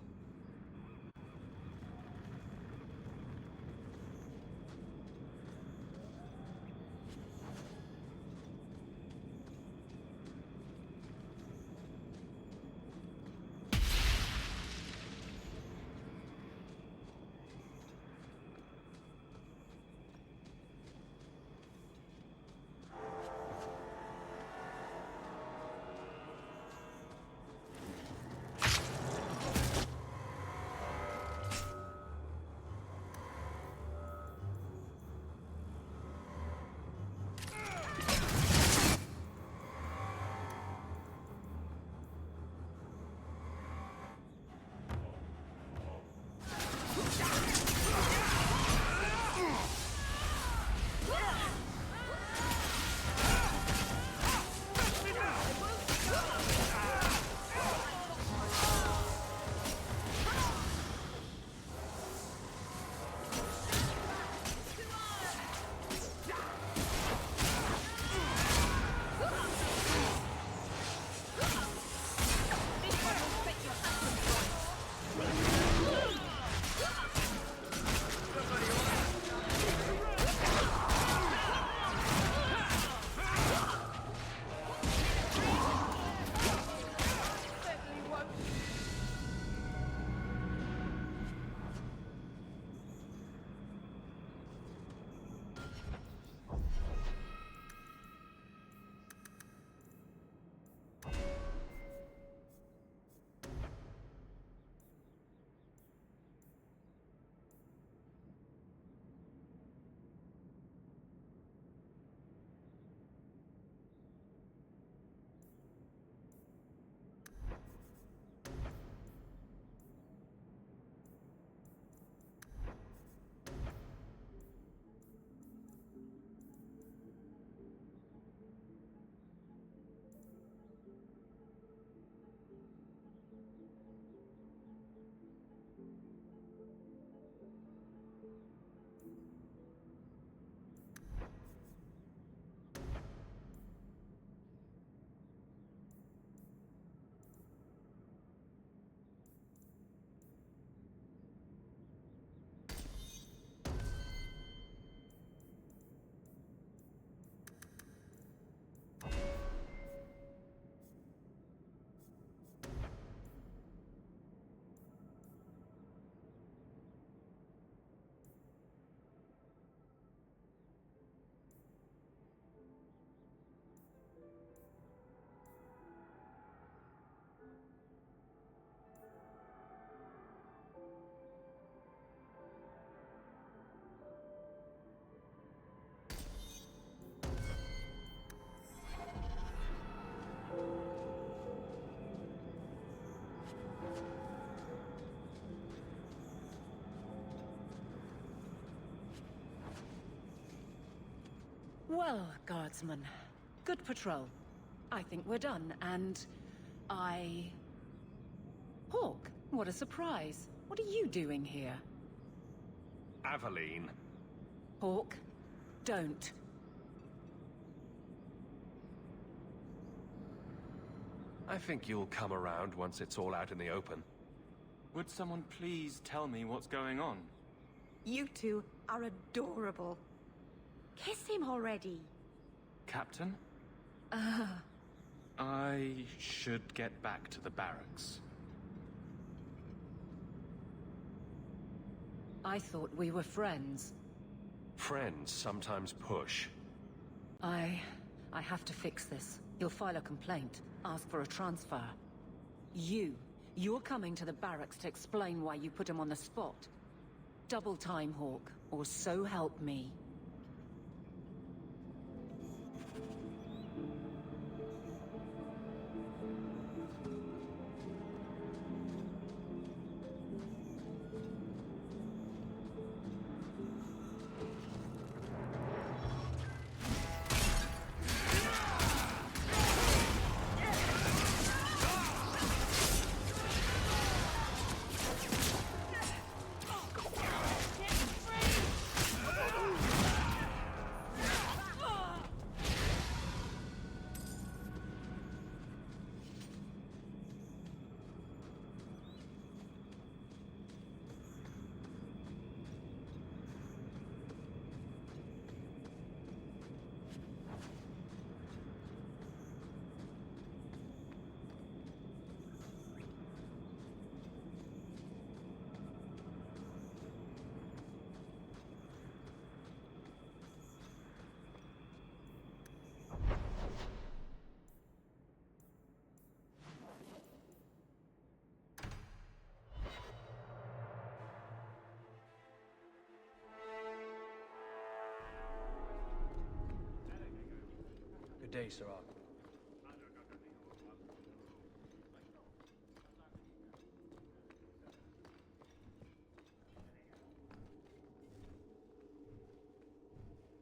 Well, Guardsman, good patrol. I think we're done, and Hawk, what a surprise. What are you doing here? Aveline. Hawk, don't. I think you'll come around once it's all out in the open. Would someone please tell me what's going on? You two are adorable. Kiss him already. Captain? I should get back to the barracks. I thought we were friends. Friends sometimes push. I have to fix this. He'll file a complaint, ask for a transfer. You're coming to the barracks to explain why you put him on the spot. Double time, Hawk, or so help me. Good day, Sirach.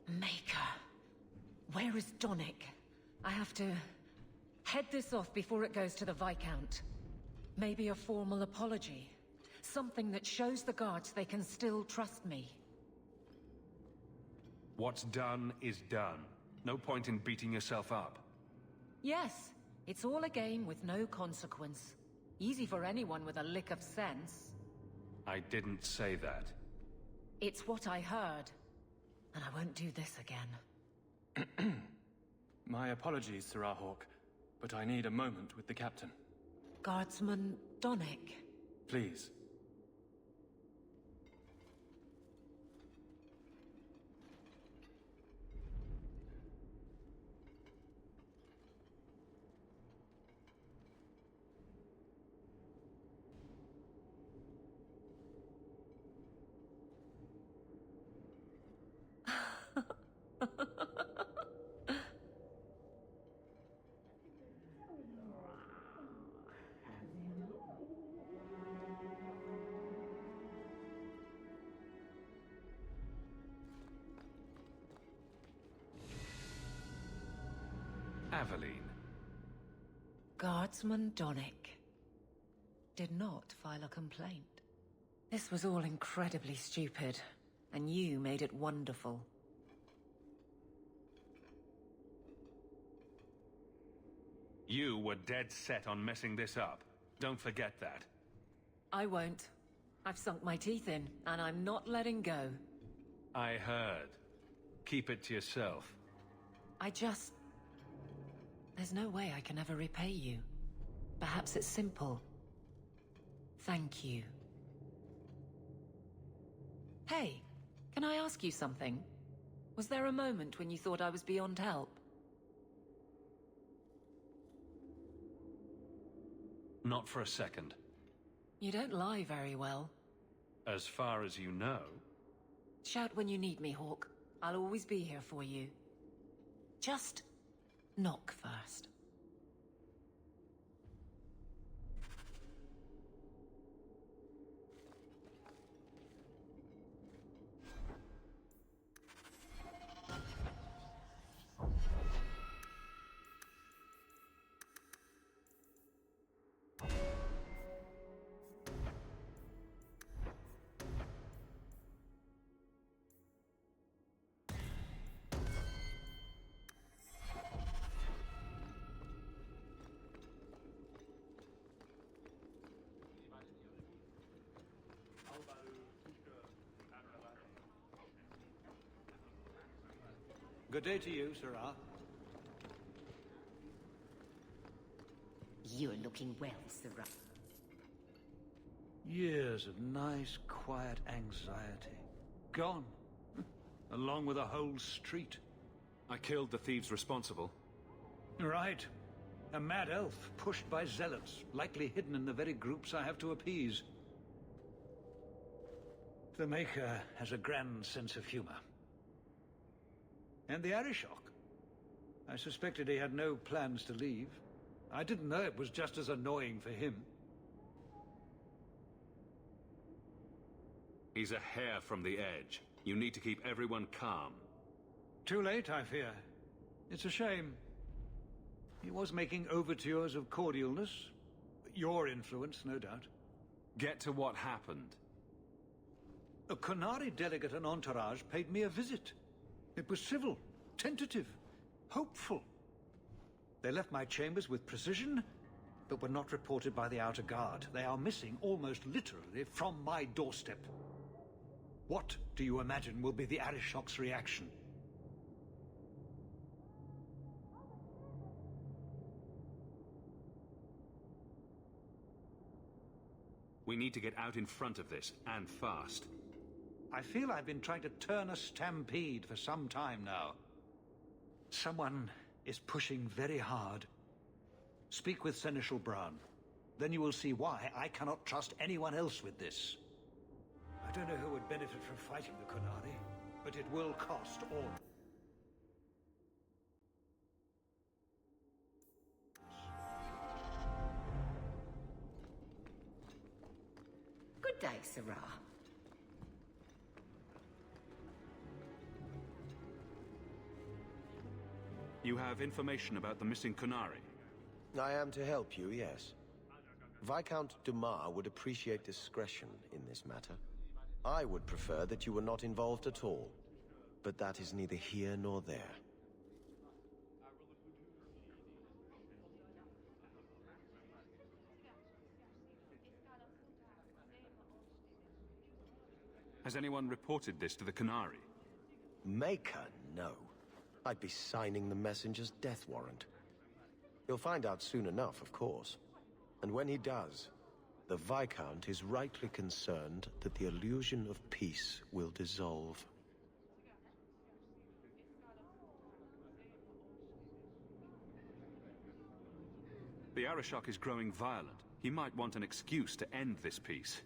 Maker. Where is Donick? I have to head this off before it goes to the Viscount. Maybe a formal apology. Something that shows the guards they can still trust me. What's done is done. No point in beating yourself up. Yes, it's all a game with no consequence. Easy for anyone with a lick of sense. I didn't say that. It's what I heard. And I won't do this again. My apologies, Sirrah Hawk, but I need a moment with the captain. Guardsman Donick. Please. Aveline. Guardsman Donick did not file a complaint. This was all incredibly stupid, and you made it wonderful. You were dead set on messing this up. Don't forget that. I won't. I've sunk my teeth in, and I'm not letting go. I heard. Keep it to yourself. There's no way I can ever repay you. Perhaps it's simple. Thank you. Hey, can I ask you something? Was there a moment when you thought I was beyond help? Not for a second. You don't lie very well. As far as you know. Shout when you need me, Hawk. I'll always be here for you. Just knock first. Good day to you, Sirrah. You're looking well, Sirrah. Years of nice, quiet anxiety. Gone. Along with a whole street. I killed the thieves responsible. Right. A mad elf, pushed by zealots, likely hidden in the very groups I have to appease. The Maker has a grand sense of humor. And the Arishok. I suspected he had no plans to leave. I didn't know it was just as annoying for him. He's a hair from the edge. You need to keep everyone calm. Too late, I fear. It's a shame. He was making overtures of cordialness. Your influence, no doubt. Get to what happened. A Qunari delegate and entourage paid me a visit. It was civil, tentative, hopeful. They left my chambers with precision, but were not reported by the outer guard. They are missing, almost literally, from my doorstep. What do you imagine will be the Arishok's reaction? We need to get out in front of this, and fast. I feel I've been trying to turn a stampede for some time now. Someone is pushing very hard. Speak with Seneschal Brown. Then you will see why I cannot trust anyone else with this. I don't know who would benefit from fighting the Qunari, but it will cost all. Good day, Sirrah. You have information about the missing Qunari? I am to help you, yes. Viscount Dumas would appreciate discretion in this matter. I would prefer that you were not involved at all, but that is neither here nor there. Has anyone reported this to the Qunari? Maker, no. I'd be signing the messenger's death warrant. He'll find out soon enough, of course. And when he does, the Viscount is rightly concerned that the illusion of peace will dissolve. The Arishok is growing violent. He might want an excuse to end this peace.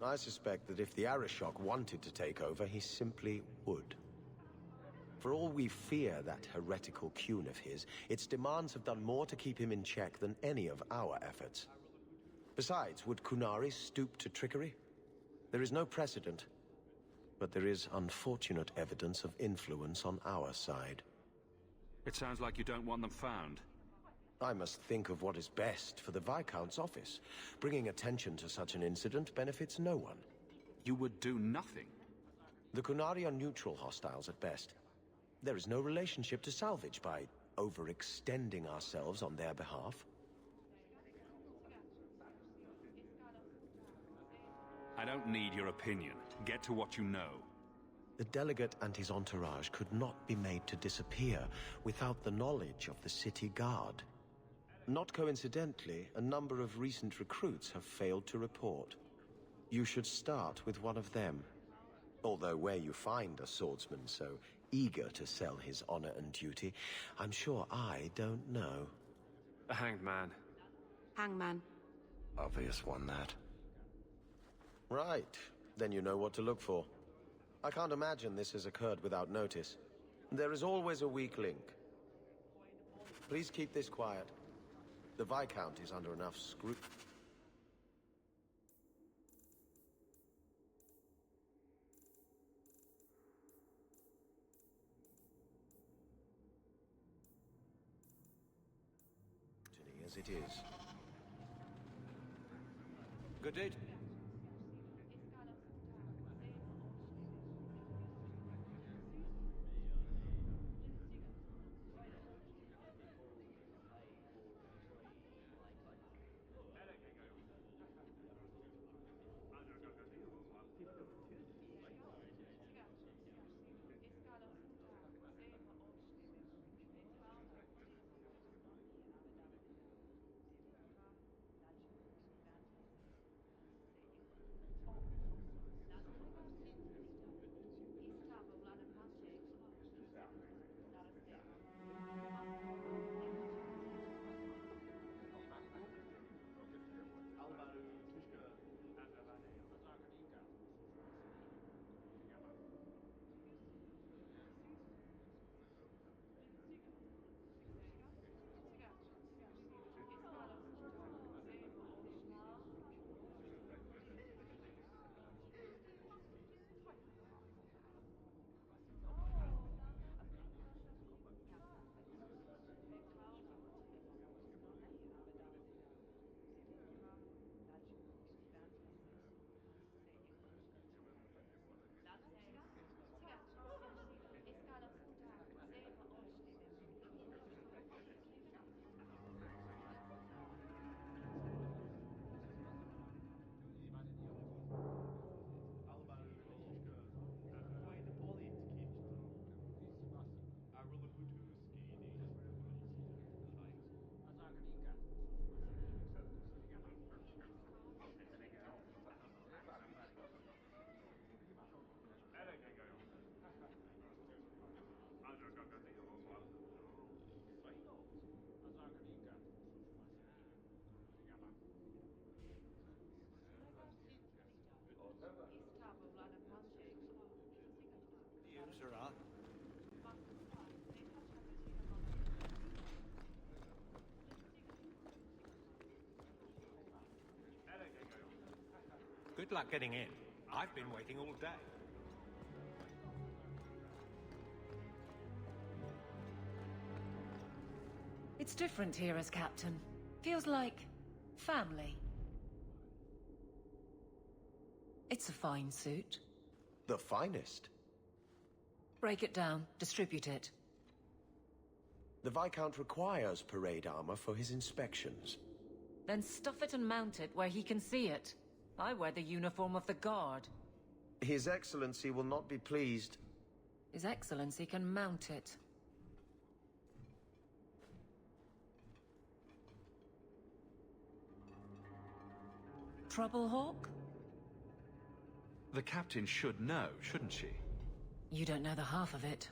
I suspect that if the Arishok wanted to take over, he simply would. For all we fear that heretical Qun of his, its demands have done more to keep him in check than any of our efforts. Besides, would Qunari stoop to trickery? There is no precedent, but there is unfortunate evidence of influence on our side. It sounds like you don't want them found. I must think of what is best for the Viscount's office. Bringing attention to such an incident benefits no one. You would do nothing? The Qunari are neutral hostiles at best. There is no relationship to salvage by overextending ourselves on their behalf. I don't need your opinion. Get to what you know. The delegate and his entourage could not be made to disappear without the knowledge of the city guard. Not coincidentally, a number of recent recruits have failed to report. You should start with one of them. Although where you find a swordsman so eager to sell his honor and duty, I'm sure I don't know. A hanged man. Hangman. Obvious one, that. Right. Then you know what to look for. I can't imagine this has occurred without notice. There is always a weak link. Please keep this quiet. The Viscount is under enough scrutiny. As it is. Good day. help, Sirrah. Good luck getting in. I've been waiting all day. It's different here as captain. Feels like family. It's a fine suit. The finest. Break it down, distribute it. The Viscount requires parade armor for his inspections. Then stuff it and mount it where he can see it. I wear the uniform of the Guard. His Excellency will not be pleased. His Excellency can mount it. Trouble, Hawk? The captain should know, shouldn't she? You don't know the half of it.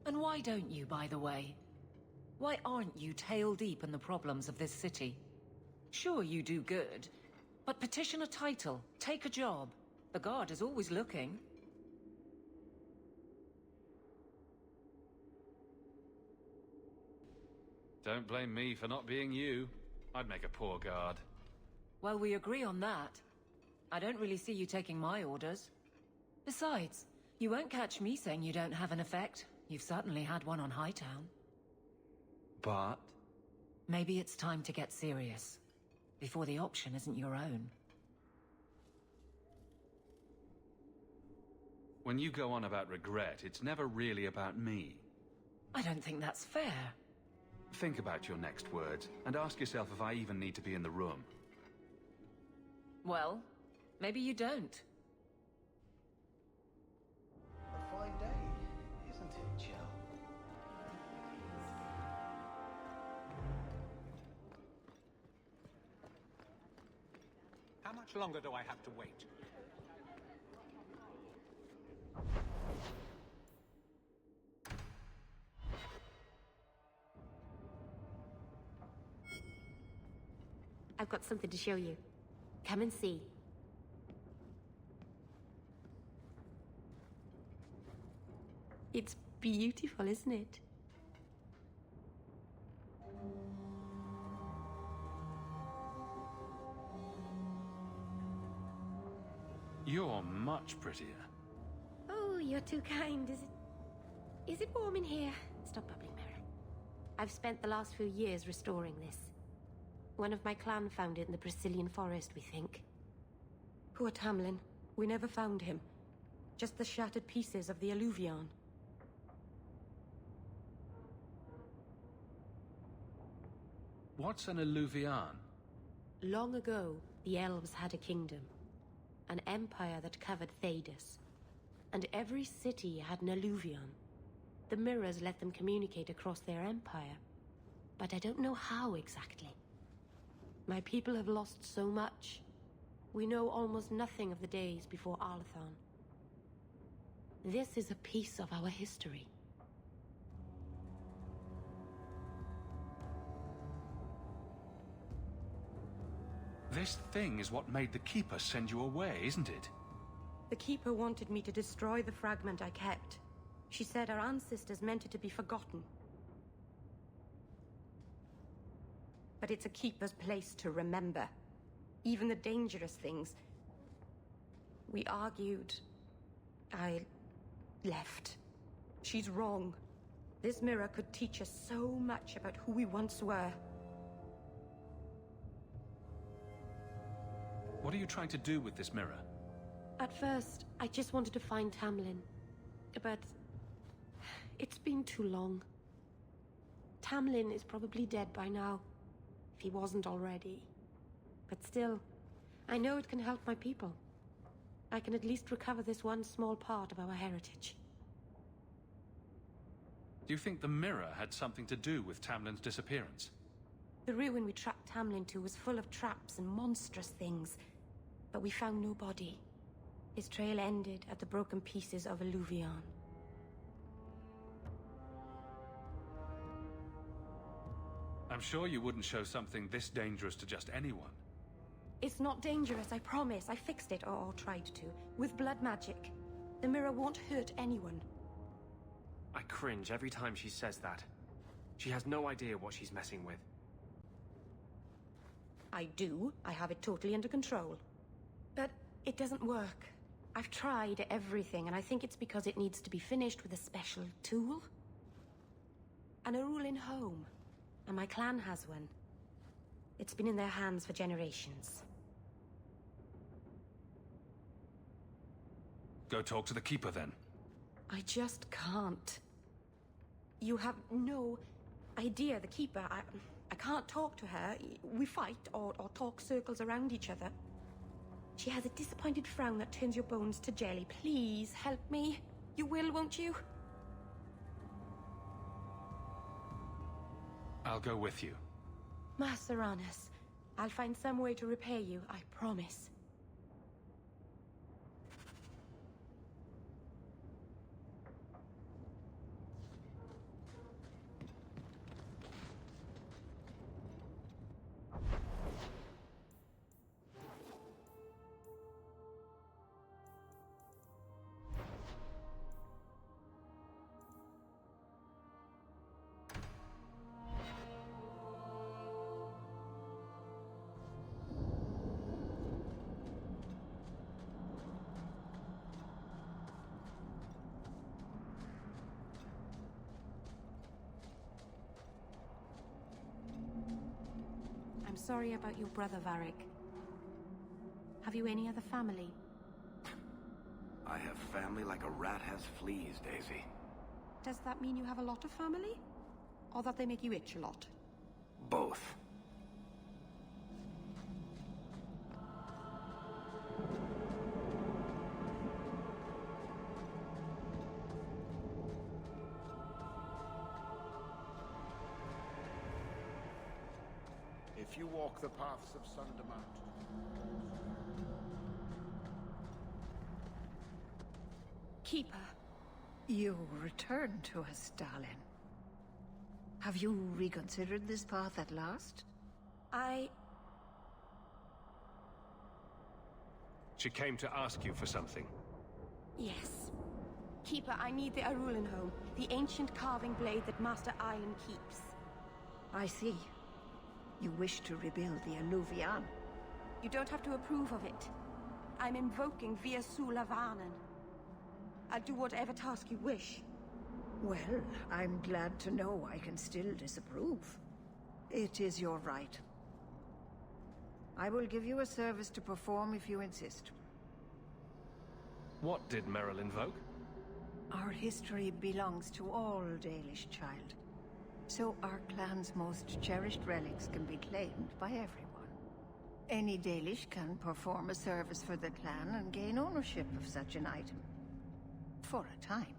And why don't you, by the way? Why aren't you tail deep in the problems of this city? Sure, you do good, but petition a title, take a job. The Guard is always looking. Don't blame me for not being you. I'd make a poor guard. Well, we agree on that. I don't really see you taking my orders. Besides, you won't catch me saying you don't have an effect. You've certainly had one on Hightown. But? Maybe it's time to get serious. Before the option isn't your own. When you go on about regret, it's never really about me. I don't think that's fair. Think about your next words, and ask yourself if I even need to be in the room. Well, maybe you don't. A fine day, isn't it, Jill? How much longer do I have to wait? I've got something to show you. Come and see. It's beautiful, isn't it? You're much prettier. Oh, you're too kind. Is it warm in here? Stop bubbling, Mira. I've spent the last few years restoring this. One of my clan found it in the Brazilian forest, we think. Poor Tamlin. We never found him. Just the shattered pieces of the Alluvion. What's an alluvian? Long ago, the elves had a kingdom. An empire that covered Thedas. And every city had an alluvion. The mirrors let them communicate across their empire. But I don't know how exactly. My people have lost so much. We know almost nothing of the days before Arlathan. This is a piece of our history. This thing is what made the Keeper send you away, isn't it? The Keeper wanted me to destroy the fragment I kept. She said our ancestors meant it to be forgotten. But it's a Keeper's place to remember. Even the dangerous things. We argued. I left. She's wrong. This mirror could teach us so much about who we once were. What are you trying to do with this mirror? At first, I just wanted to find Tamlin. But it's been too long. Tamlin is probably dead by now. If he wasn't already. But still, I know it can help my people. I can at least recover this one small part of our heritage. Do you think the mirror had something to do with Tamlin's disappearance? The ruin we tracked Tamlin to was full of traps and monstrous things. But we found no body. His trail ended at the broken pieces of Alluvion. I'm sure you wouldn't show something this dangerous to just anyone. It's not dangerous, I promise. I fixed it, or tried to, with blood magic. The mirror won't hurt anyone. I cringe every time she says that. She has no idea what she's messing with. I do. I have it totally under control. But it doesn't work. I've tried everything, and I think it's because it needs to be finished with a special tool. An Arulin home. And my clan has one. It's been in their hands for generations. Go talk to the Keeper, then. I just can't. You have no idea, the Keeper. I can't talk to her. We fight or talk circles around each other. She has a disappointed frown that turns your bones to jelly. Please, help me. You will, won't you? I'll go with you. Master Arnus, I'll find some way to repay you, I promise. Sorry about your brother, Varric. Have you any other family? I have family like a rat has fleas, Daisy. Does that mean you have a lot of family? Or that they make you itch a lot? Both. If you walk the paths of Sundermount. Keeper, you returned to us, darling. Have you reconsidered this path at last? She came to ask you for something. Yes. Keeper, I need the Arulin home, the ancient carving blade that Master Island keeps. I see. You wish to rebuild the Alluvian. You don't have to approve of it. I'm invoking Via Sula Varnan. I'll do whatever task you wish. Well, I'm glad to know I can still disapprove. It is your right. I will give you a service to perform if you insist. What did Merrill invoke? Our history belongs to all Dalish, child. So our clan's most cherished relics can be claimed by everyone. Any Dalish can perform a service for the clan and gain ownership of such an item. For a time.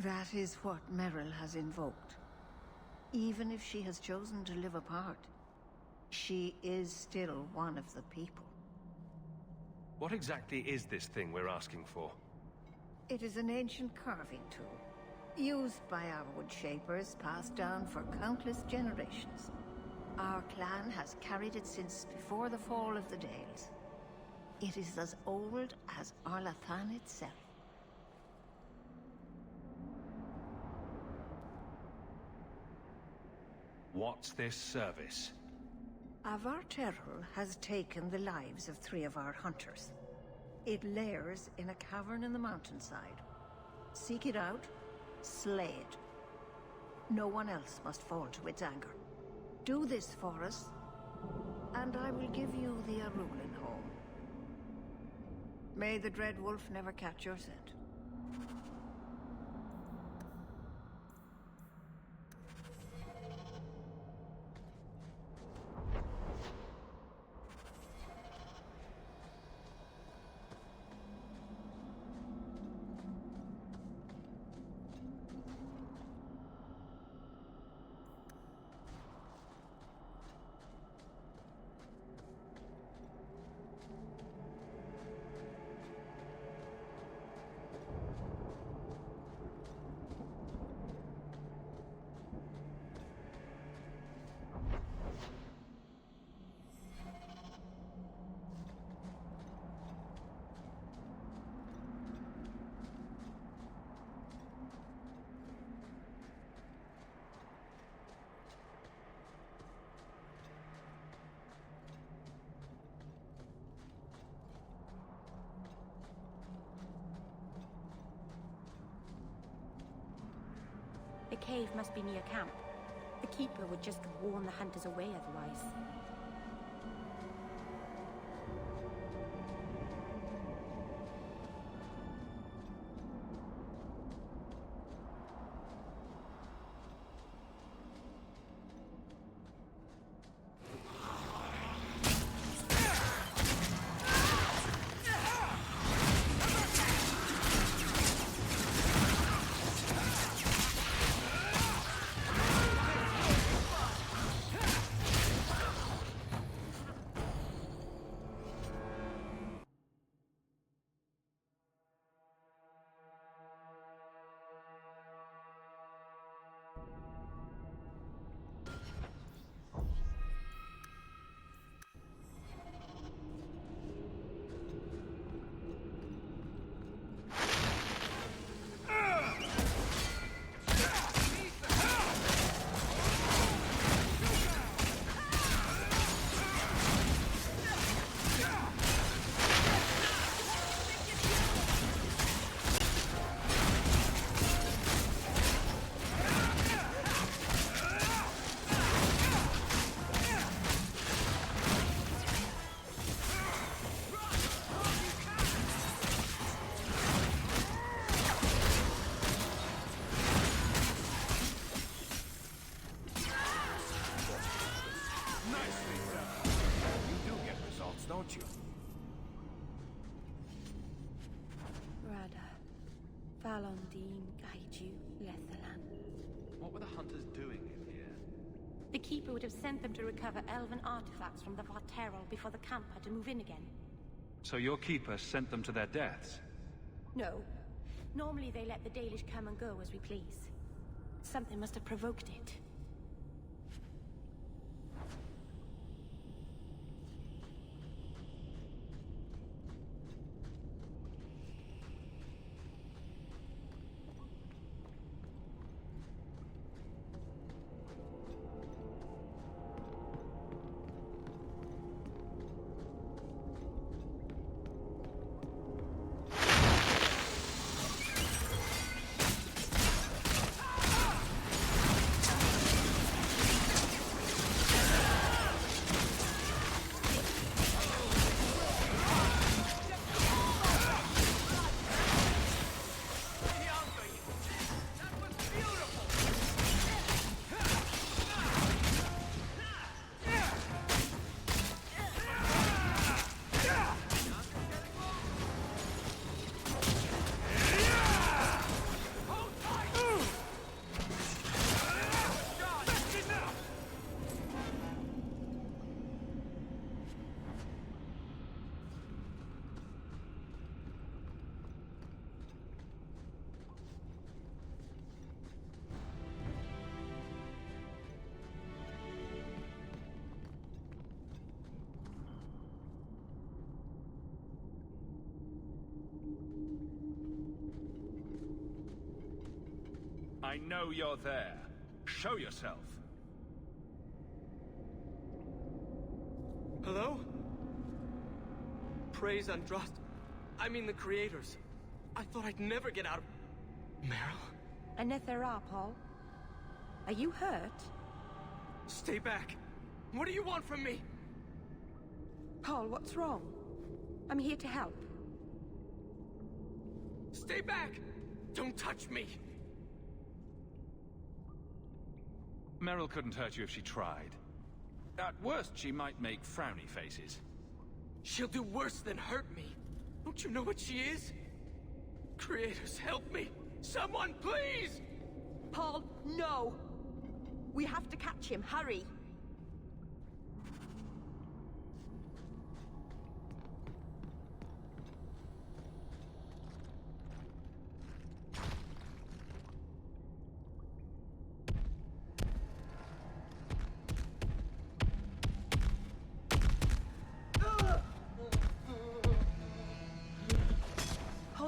That is what Merrill has invoked. Even if she has chosen to live apart, she is still one of the people. What exactly is this thing we're asking for? It is an ancient carving tool, used by our wood shapers, passed down for countless generations. Our clan has carried it since before the fall of the Dales. It is as old as Arlathan itself. What's this service? Avar Terrell has taken the lives of 3 of our hunters. It lairs in a cavern in the mountainside. Seek it out, slay it. No one else must fall to its anger. Do this for us, and I will give you the Arulin home. May the Dread Wolf never catch your scent. cave must be near camp. The Keeper would just warn the hunters away otherwise. Don't you? Rada. Falon Dean Gaiju Lethalan. What were the hunters doing in here? The Keeper would have sent them to recover elven artifacts from the Varterol before the camp had to move in again. So your keeper sent them to their deaths? No. Normally they let the Dalish come and go as we please. Something must have provoked it. I know you're there. Show yourself. Hello? Praise Androst. I mean the creators. I thought I'd never get out of... Meryl? Anethera, Paul. Are you hurt? Stay back. What do you want from me? Paul, what's wrong? I'm here to help. Stay back! Don't touch me! Meryl couldn't hurt you if she tried. At worst, she might make frowny faces. She'll do worse than hurt me. Don't you know what she is? Creators, help me! Someone, please! Paul, no! We have to catch him. Hurry!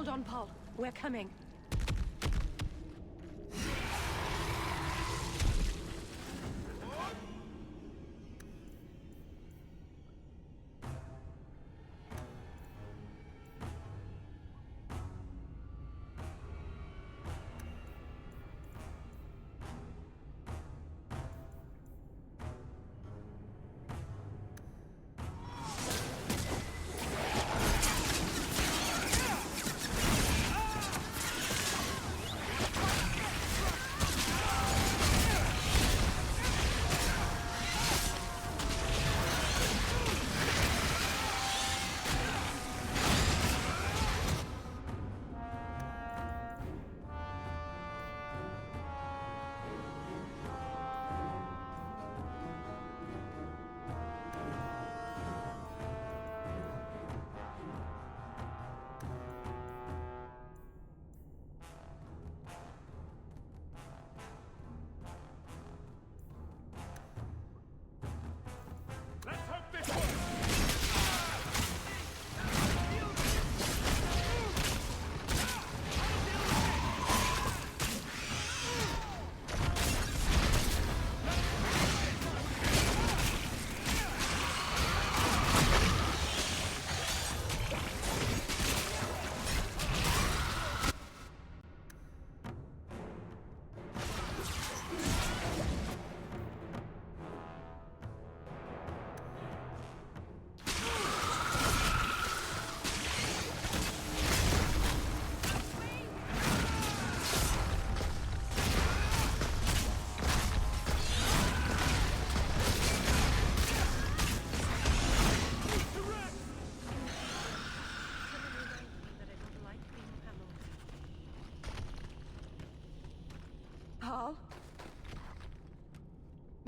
Hold on, Paul. We're coming.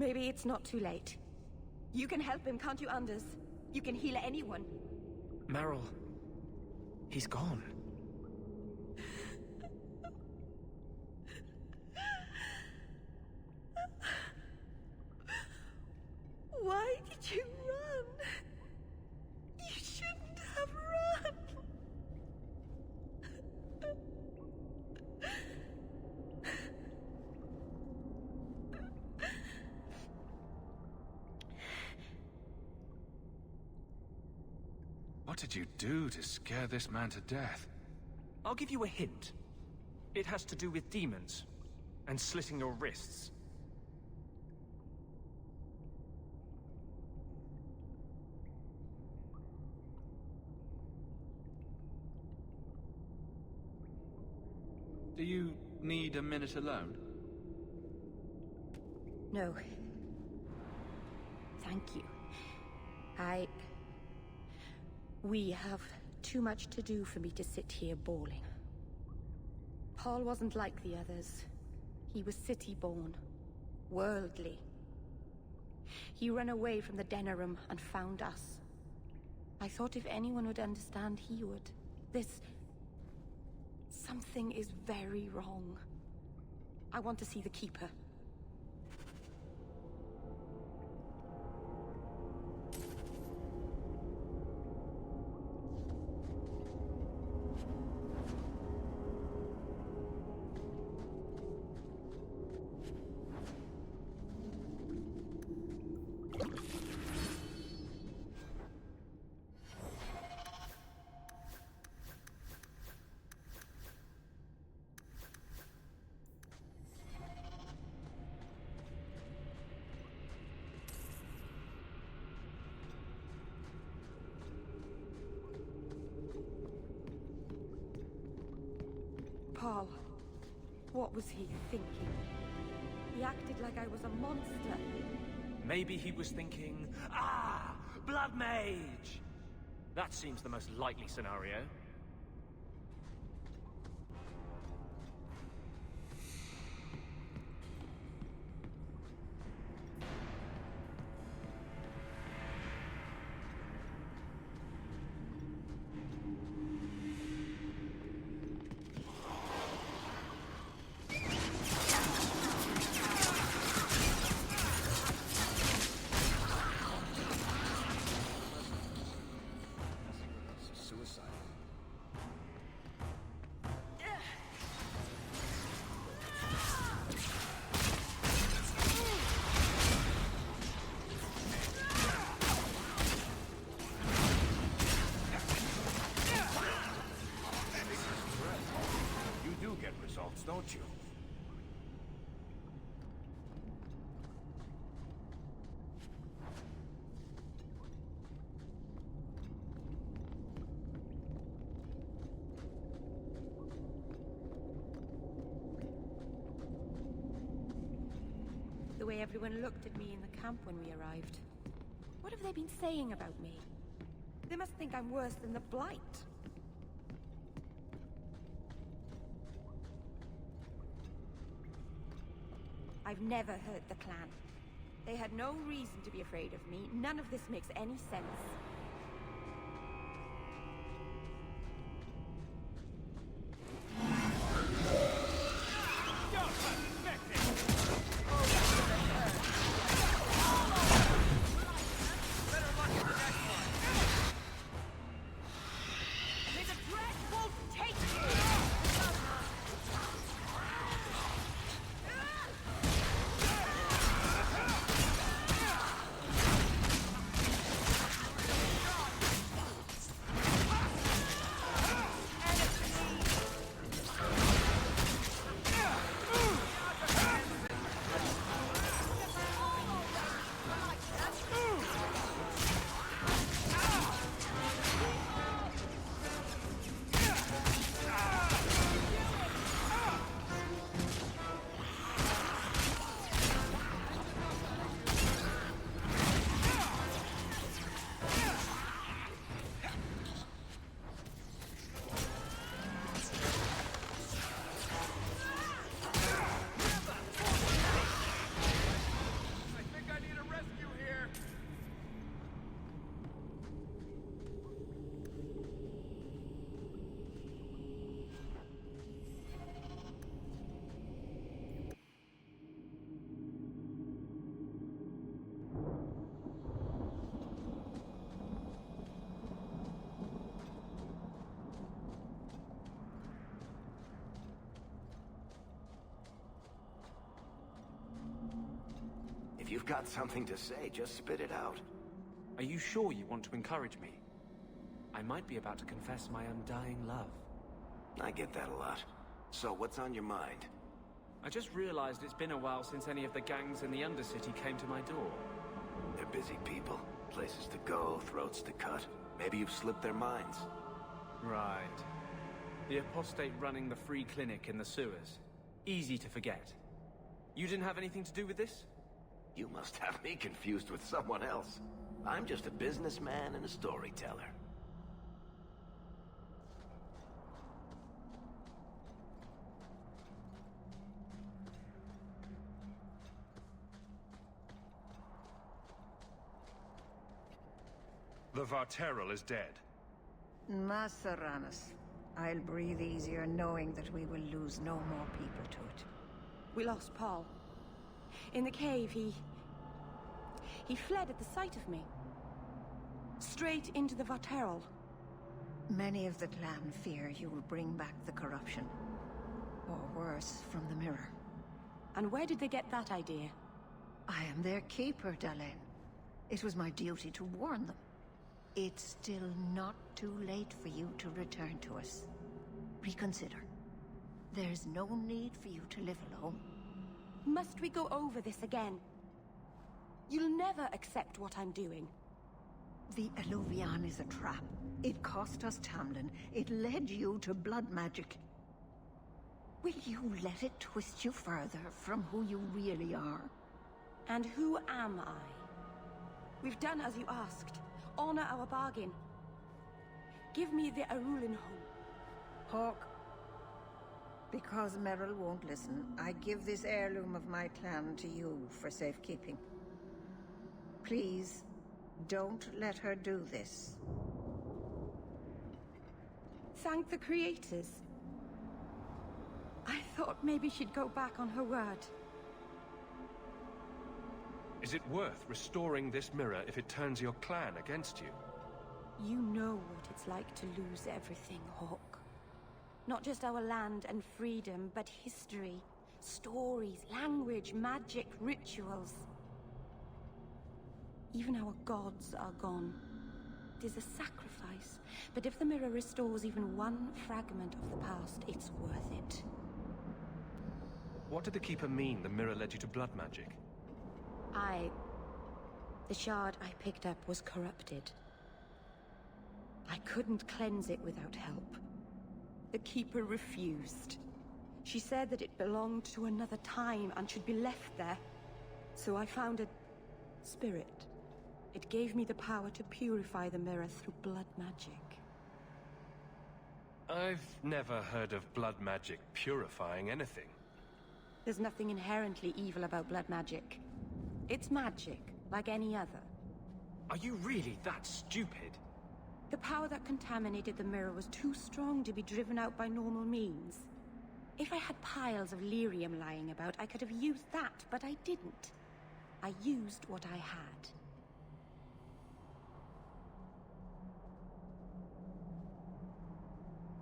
Maybe it's not too late. You can help him, can't you, Anders? You can heal anyone. Meryl. He's gone. Why did you run? You shouldn't have run. What did you do to scare this man to death? I'll give you a hint. It has to do with demons and slitting your wrists. Do you need a minute alone? No. Thank you. We have too much to do for me to sit here bawling. Paul wasn't like the others. He was city-born, worldly. He ran away from the Denerim and found us. I thought if anyone would understand, he would. Something is very wrong. I want to see the Keeper. Paul, what was he thinking? He acted like I was a monster. Maybe he was thinking, Blood Mage! That seems the most likely scenario. Don't you? The way everyone looked at me in the camp when we arrived. What have they been saying about me? They must think I'm worse than the Blight. I've never hurt the clan. They had no reason to be afraid of me. None of this makes any sense. you've got something to say, just spit it out. Are you sure you want to encourage me? I might be about to confess my undying love. I get that a lot. So, what's on your mind? I just realized it's been a while since any of the gangs in the Undercity came to my door. They're busy people. Places to go, throats to cut. Maybe you've slipped their minds. Right. The apostate running the free clinic in the sewers. Easy to forget. You didn't have anything to do with this? You must have me confused with someone else. I'm just a businessman and a storyteller. The Varterral is dead. Masseranus. I'll breathe easier knowing that we will lose no more people to it. We lost Paul. In the cave, he fled at the sight of me. Straight into the Varterral. Many of the clan fear you will bring back the corruption. Or worse, from the mirror. And where did they get that idea? I am their keeper, Dalain. It was my duty to warn them. It's still not too late for you to return to us. Reconsider. There's no need for you to live alone. Must we go over this again? You'll never accept what I'm doing. The Eluvian is a trap. It cost us Tamlin. It led you to blood magic. Will you let it twist you further from who you really are? And who am I? We've done as you asked. Honor our bargain. Give me the Arulin home. Hawk. Because Merrill won't listen, I give this heirloom of my clan to you for safekeeping. Please, don't let her do this. Thank the creators. I thought maybe she'd go back on her word. Is it worth restoring this mirror if it turns your clan against you? You know what it's like to lose everything, Hawk. Not just our land and freedom, but history, stories, language, magic, rituals. Even our gods are gone. It is a sacrifice, but if the mirror restores even one fragment of the past, it's worth it. What did the Keeper mean the mirror led you to blood magic? The shard I picked up was corrupted. I couldn't cleanse it without help. The Keeper refused. She said that it belonged to another time and should be left there. So I found a spirit. It gave me the power to purify the mirror through blood magic. I've never heard of blood magic purifying anything. There's nothing inherently evil about blood magic. It's magic, like any other. Are you really that stupid? The power that contaminated the mirror was too strong to be driven out by normal means. If I had piles of lyrium lying about, I could have used that, but I didn't. I used what I had.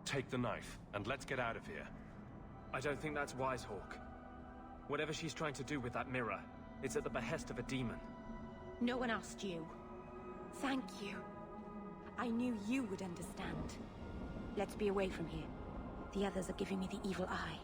Take the knife, and let's get out of here. I don't think that's wise, Hawk. Whatever she's trying to do with that mirror, it's at the behest of a demon. No one asked you. Thank you. I knew you would understand. Let's be away from here. The others are giving me the evil eye.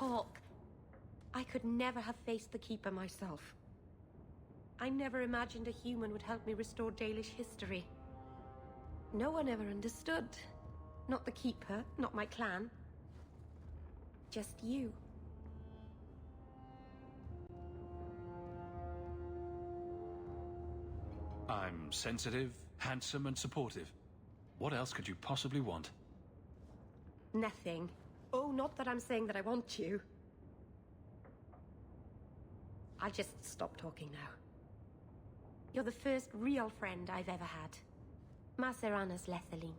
talk. I could never have faced the Keeper myself. I never imagined a human would help me restore Dalish history. No one ever understood. Not the Keeper, not my clan. Just you. I'm sensitive, handsome, and supportive. What else could you possibly want? Nothing. Oh, not that I'm saying that I want you. I'll just stop talking now. You're the first real friend I've ever had. Macerana's Lethaline.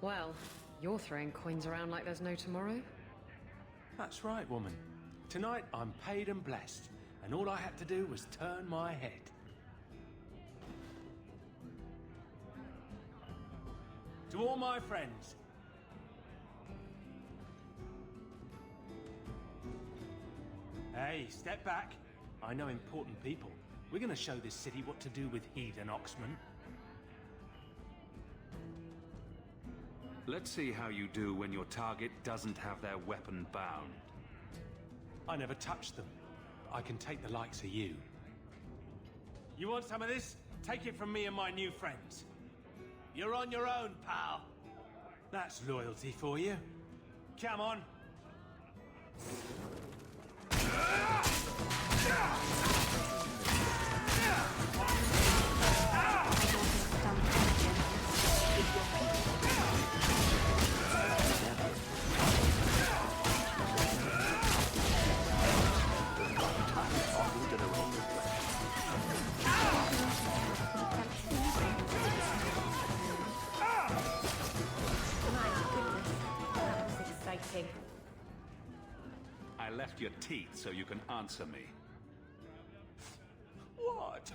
Well, you're throwing coins around like there's no tomorrow. That's right, woman. Tonight I'm paid and blessed, and all I had to do was turn my head. To all my friends, hey, step back. I know important people. We're gonna show this city what to do with heathen Oxman. Let's see how you do when your target doesn't have their weapon bound. I never touched them. I can take the likes of you. You want some of this? Take it from me and my new friends. You're on your own, pal. That's loyalty for you. Come on. I left your teeth so you can answer me. What?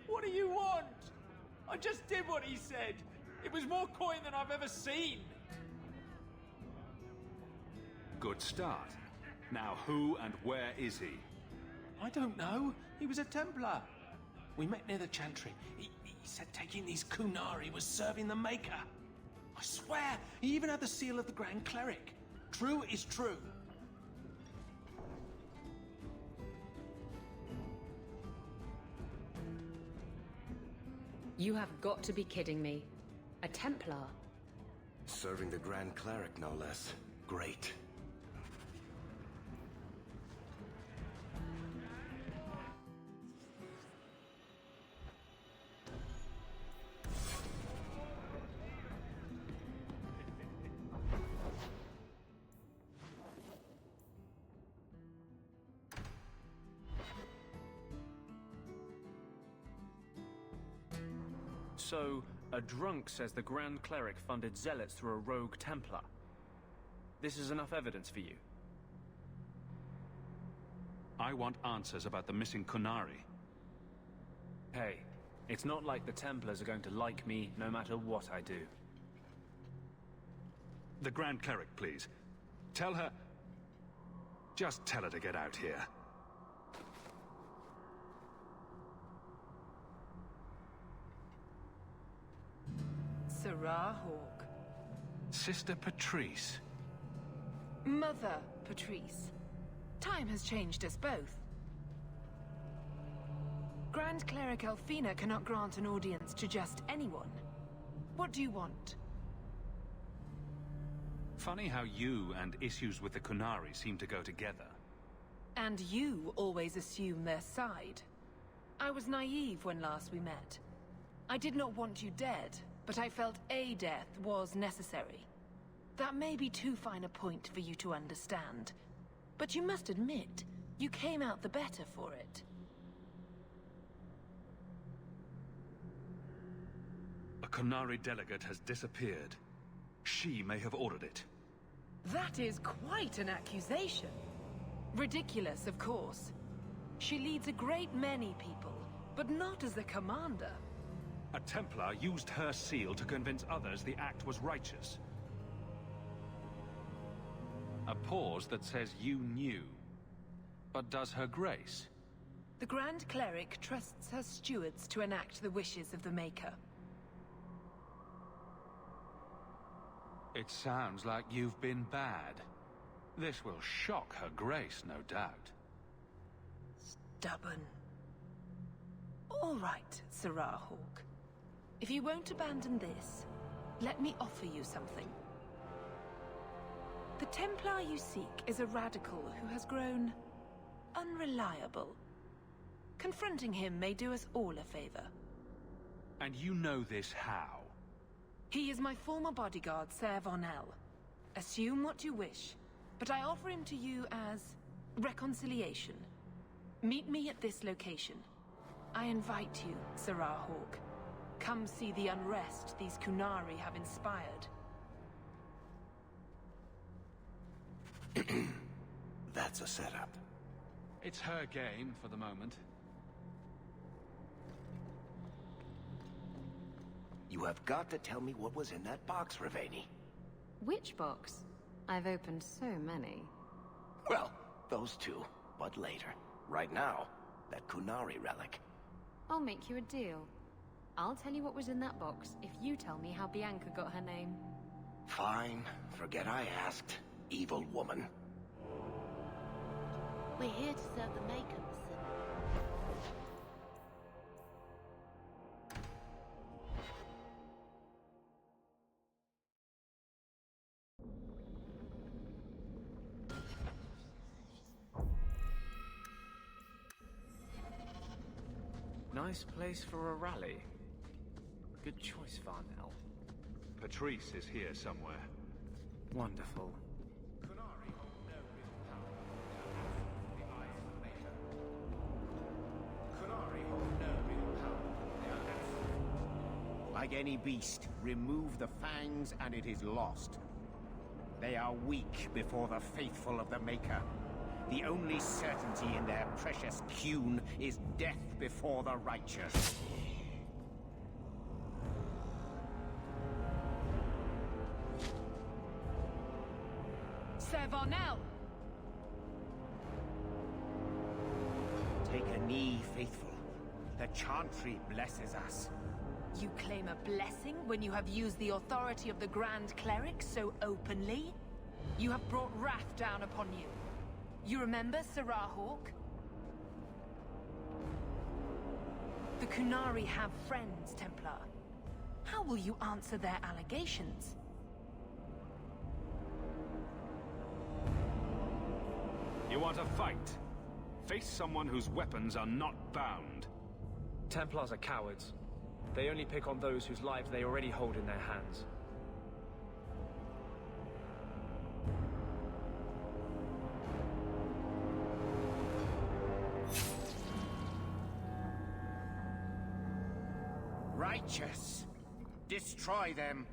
What do you want? I just did what he said. It was more coin than I've ever seen. Good start. Now who and where is he? I don't know. He was a Templar. We met near the Chantry. He said taking these Kunari was serving the Maker. I swear, he even had the seal of the Grand Cleric. True is true. You have got to be kidding me. A Templar? Serving the Grand Cleric, no less. Great. So, a drunk says the Grand Cleric funded zealots through a rogue Templar. This is enough evidence for you? I want answers about the missing Kunari. Hey, it's not like the Templars are going to like me no matter what I do. The Grand Cleric, please. Tell her... Just tell her to get out here. Sirrah Hawke. Sister Patrice. Mother Patrice. Time has changed us both. Grand Cleric Elfina cannot grant an audience to just anyone. What do you want? Funny how you and issues with the Qunari seem to go together. And you always assume their side. I was naive when last we met. I did not want you dead, but I felt a death was necessary. That may be too fine a point for you to understand. But you must admit, you came out the better for it. A Qunari delegate has disappeared. She may have ordered it. That is quite an accusation. Ridiculous, of course. She leads a great many people, but not as the commander. A Templar used her seal to convince others the act was righteous. A pause that says you knew. But does her grace? The Grand Cleric trusts her stewards to enact the wishes of the Maker. It sounds like you've been bad. This will shock her grace, no doubt. Stubborn. All right, Sirrah Hawke. If you won't abandon this, let me offer you something. The Templar you seek is a radical who has grown unreliable. Confronting him may do us all a favor. And you know this how? He is my former bodyguard, Ser Vonel. Assume what you wish, but I offer him to you as reconciliation. Meet me at this location. I invite you, Sirrah Hawke. Come see the unrest these Qunari have inspired. That's a setup. It's her game for the moment. You have got to tell me what was in that box, Ravani. Which box? I've opened so many. Well, those two, but later. Right now, that Qunari relic. I'll make you a deal. I'll tell you what was in that box if you tell me how Bianca got her name. Fine. Forget I asked. Evil woman. We're here to serve the Maker, Nice place for a rally. Good choice, Varnell. Patrice is here somewhere. Wonderful. Like any beast, remove the fangs and it is lost. They are weak before the faithful of the Maker. The only certainty in their precious Qun is death before the righteous. Ser Varnell! Take a knee, faithful. The Chantry blesses us. You claim a blessing when you have used the authority of the Grand Cleric so openly? You have brought wrath down upon you. You remember Sirrah Hawke? The Qunari have friends, Templar. How will you answer their allegations? You want a fight? Face someone whose weapons are not bound. Templars are cowards. They only pick on those whose lives they already hold in their hands. Righteous! Destroy them!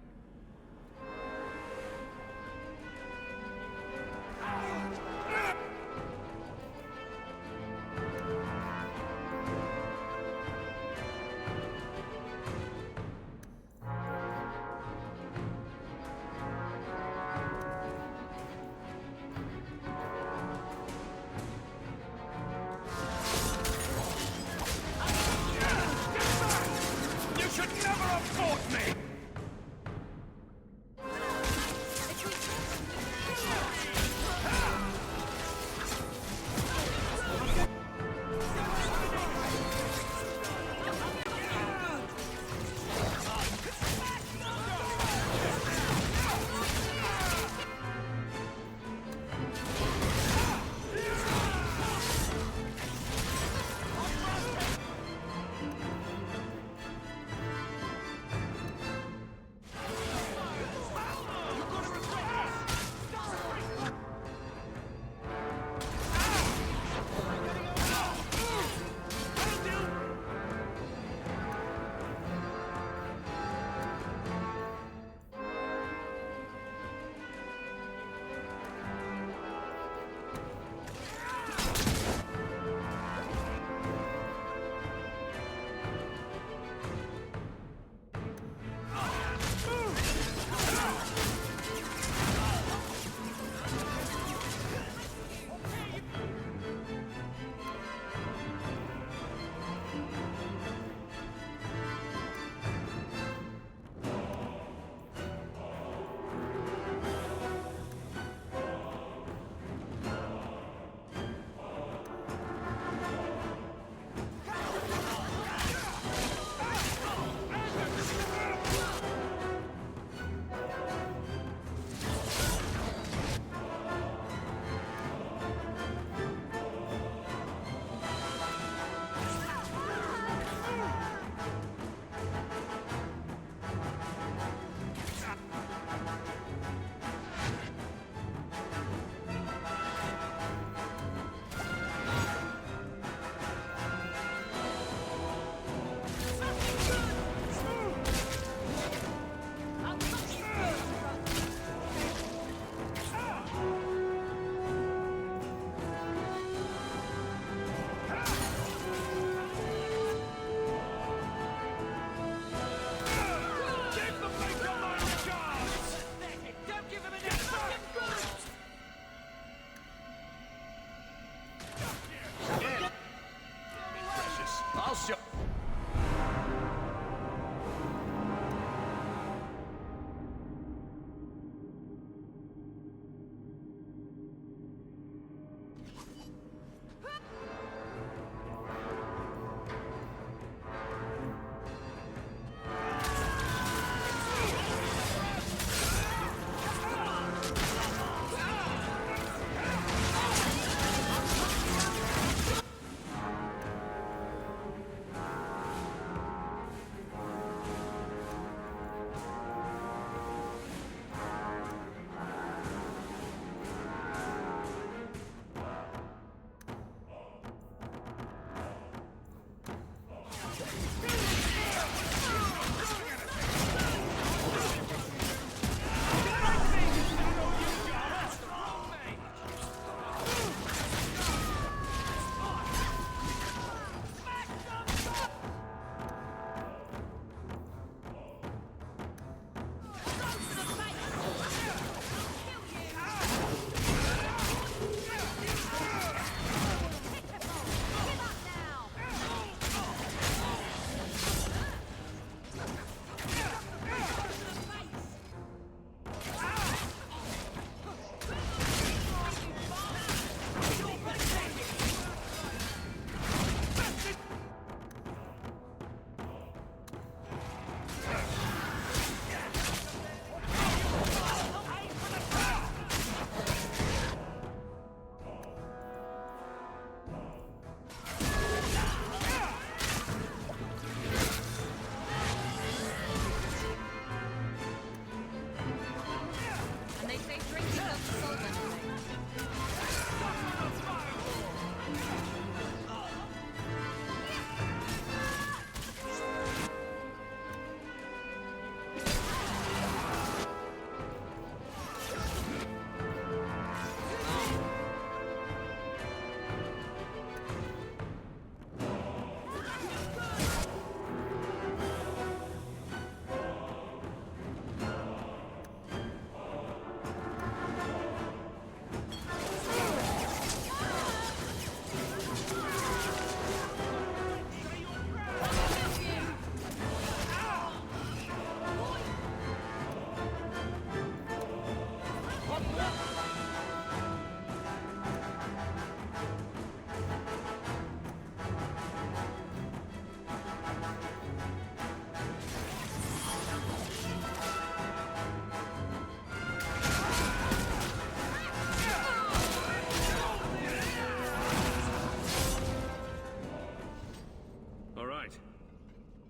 You should never have fought me! I'll show...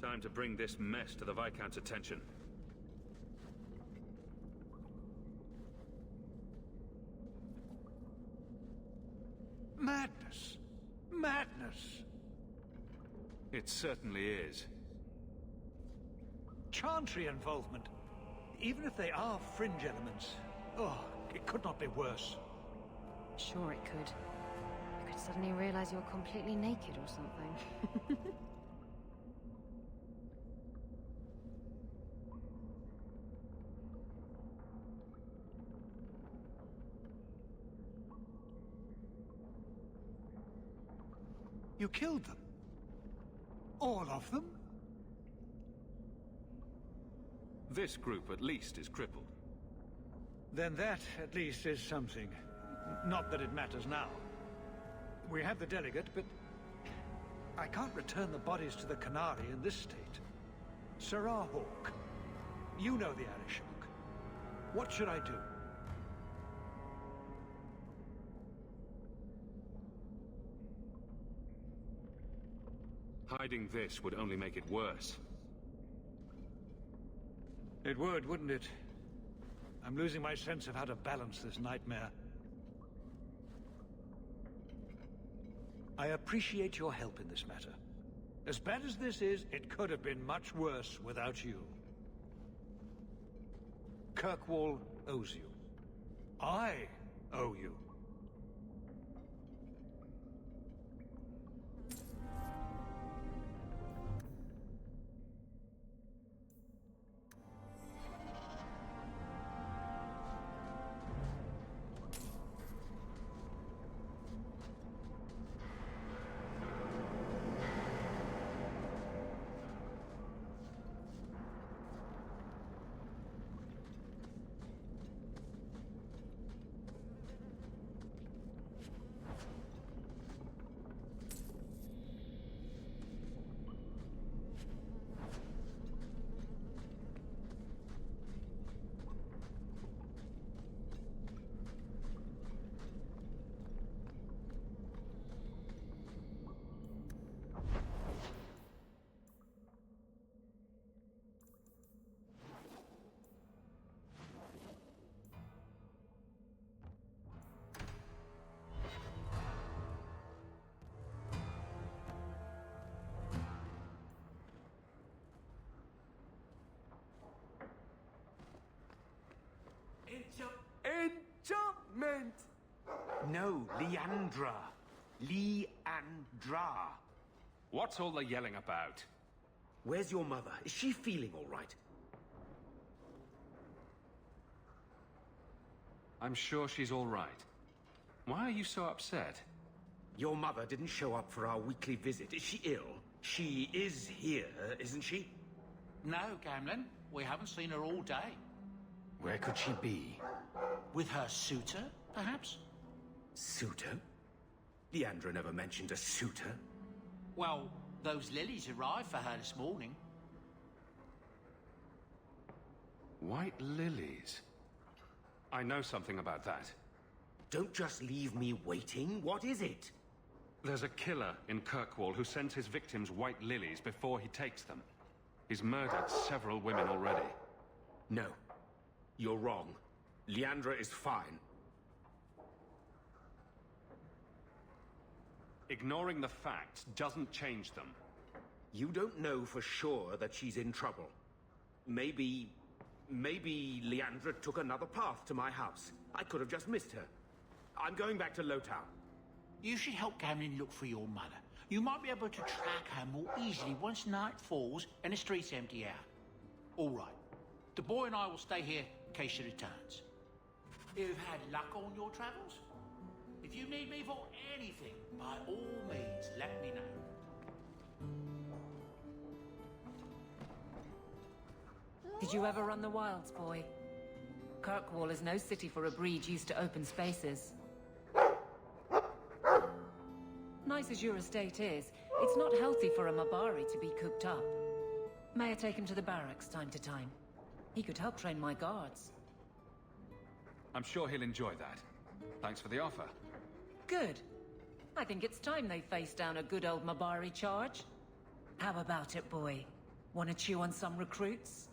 Time to bring this mess to the Viscount's attention. Madness! Madness! It certainly is. Chantry involvement. Even if they are fringe elements. Oh, it could not be worse. Sure it could. You could suddenly realize you were completely naked or something. You killed them? All of them? This group, at least, is crippled. Then that, at least, is something. Not that it matters now. We have the delegate, but... I can't return the bodies to the Canary in this state. Serah Hawke, you know the Arishok. What should I do? Hiding this would only make it worse. It would, wouldn't it? I'm losing my sense of how to balance this nightmare. I appreciate your help in this matter. As bad as this is, it could have been much worse without you. Kirkwall owes you. I owe you. No, Leandra. Leandra. What's all the yelling about? Where's your mother? Is she feeling all right? I'm sure she's all right. Why are you so upset? Your mother didn't show up for our weekly visit. Is she ill? She is here, isn't she? No, Gamlen. We haven't seen her all day. Where could she be? With her suitor, perhaps? Suitor? Leandra never mentioned a suitor. Well, those lilies arrived for her this morning. White lilies? I know something about that. Don't just leave me waiting. What is it? There's a killer in Kirkwall who sends his victims white lilies before he takes them. He's murdered several women already. No. You're wrong. Leandra is fine. Ignoring the facts doesn't change them. You don't know for sure that she's in trouble. Maybe Leandra took another path to my house. I could have just missed her. I'm going back to Lowtown. You should help Gamlen look for your mother. You might be able to track her more easily once night falls and the streets empty out. All right. The boy and I will stay here in case she returns. You've had luck on your travels? If you need me for anything, by all means, let me know. Did you ever run the wilds, boy? Kirkwall is no city for a breed used to open spaces. Nice as your estate is, it's not healthy for a Mabari to be cooped up. May I take him to the barracks time to time? He could help train my guards. I'm sure he'll enjoy that. Thanks for the offer. Good. I think it's time they face down a good old Mabari charge. How about it, boy? Want to chew on some recruits?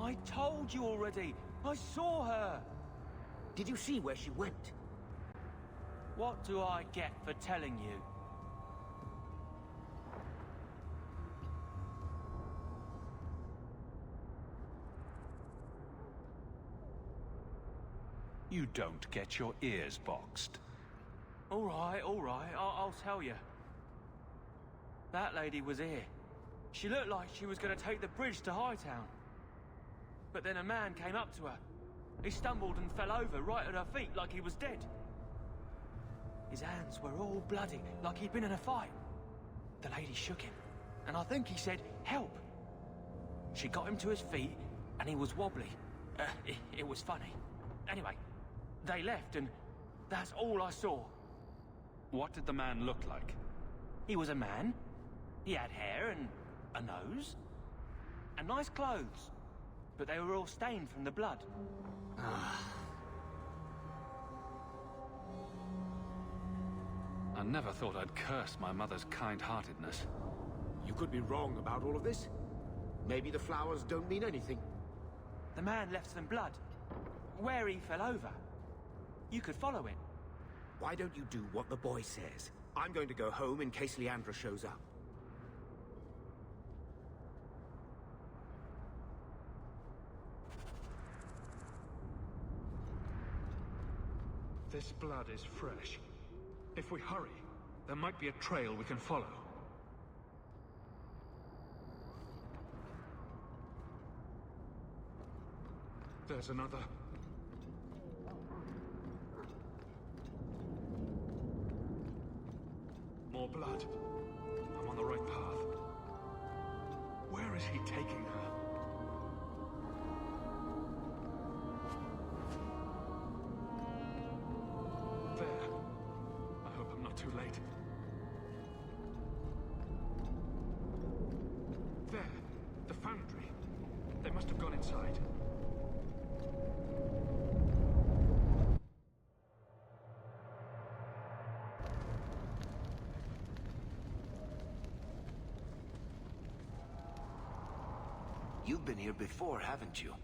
I told you already! I saw her! Did you see where she went? What do I get for telling you? You don't get your ears boxed. All right, I'll tell you. That lady was here. She looked like she was going to take the bridge to Hightown. But then a man came up to her. He stumbled and fell over right at her feet like he was dead. His hands were all bloody, like he'd been in a fight. The lady shook him, and I think he said, "Help!" She got him to his feet, and he was wobbly. It was funny. Anyway, they left, and that's all I saw. What did the man look like? He was a man. He had hair and a nose. And nice clothes. But they were all stained from the blood. I never thought I'd curse my mother's kind-heartedness. You could be wrong about all of this. Maybe the flowers don't mean anything. The man left some blood. Where he fell over. You could follow it. Why don't you do what the boy says? I'm going to go home in case Leandra shows up. This blood is fresh. If we hurry, there might be a trail we can follow. There's another More blood. I'm on the right path. Where is he taking her? There. I hope I'm not too late. There. The foundry. They must have gone inside. You've been here before, haven't you?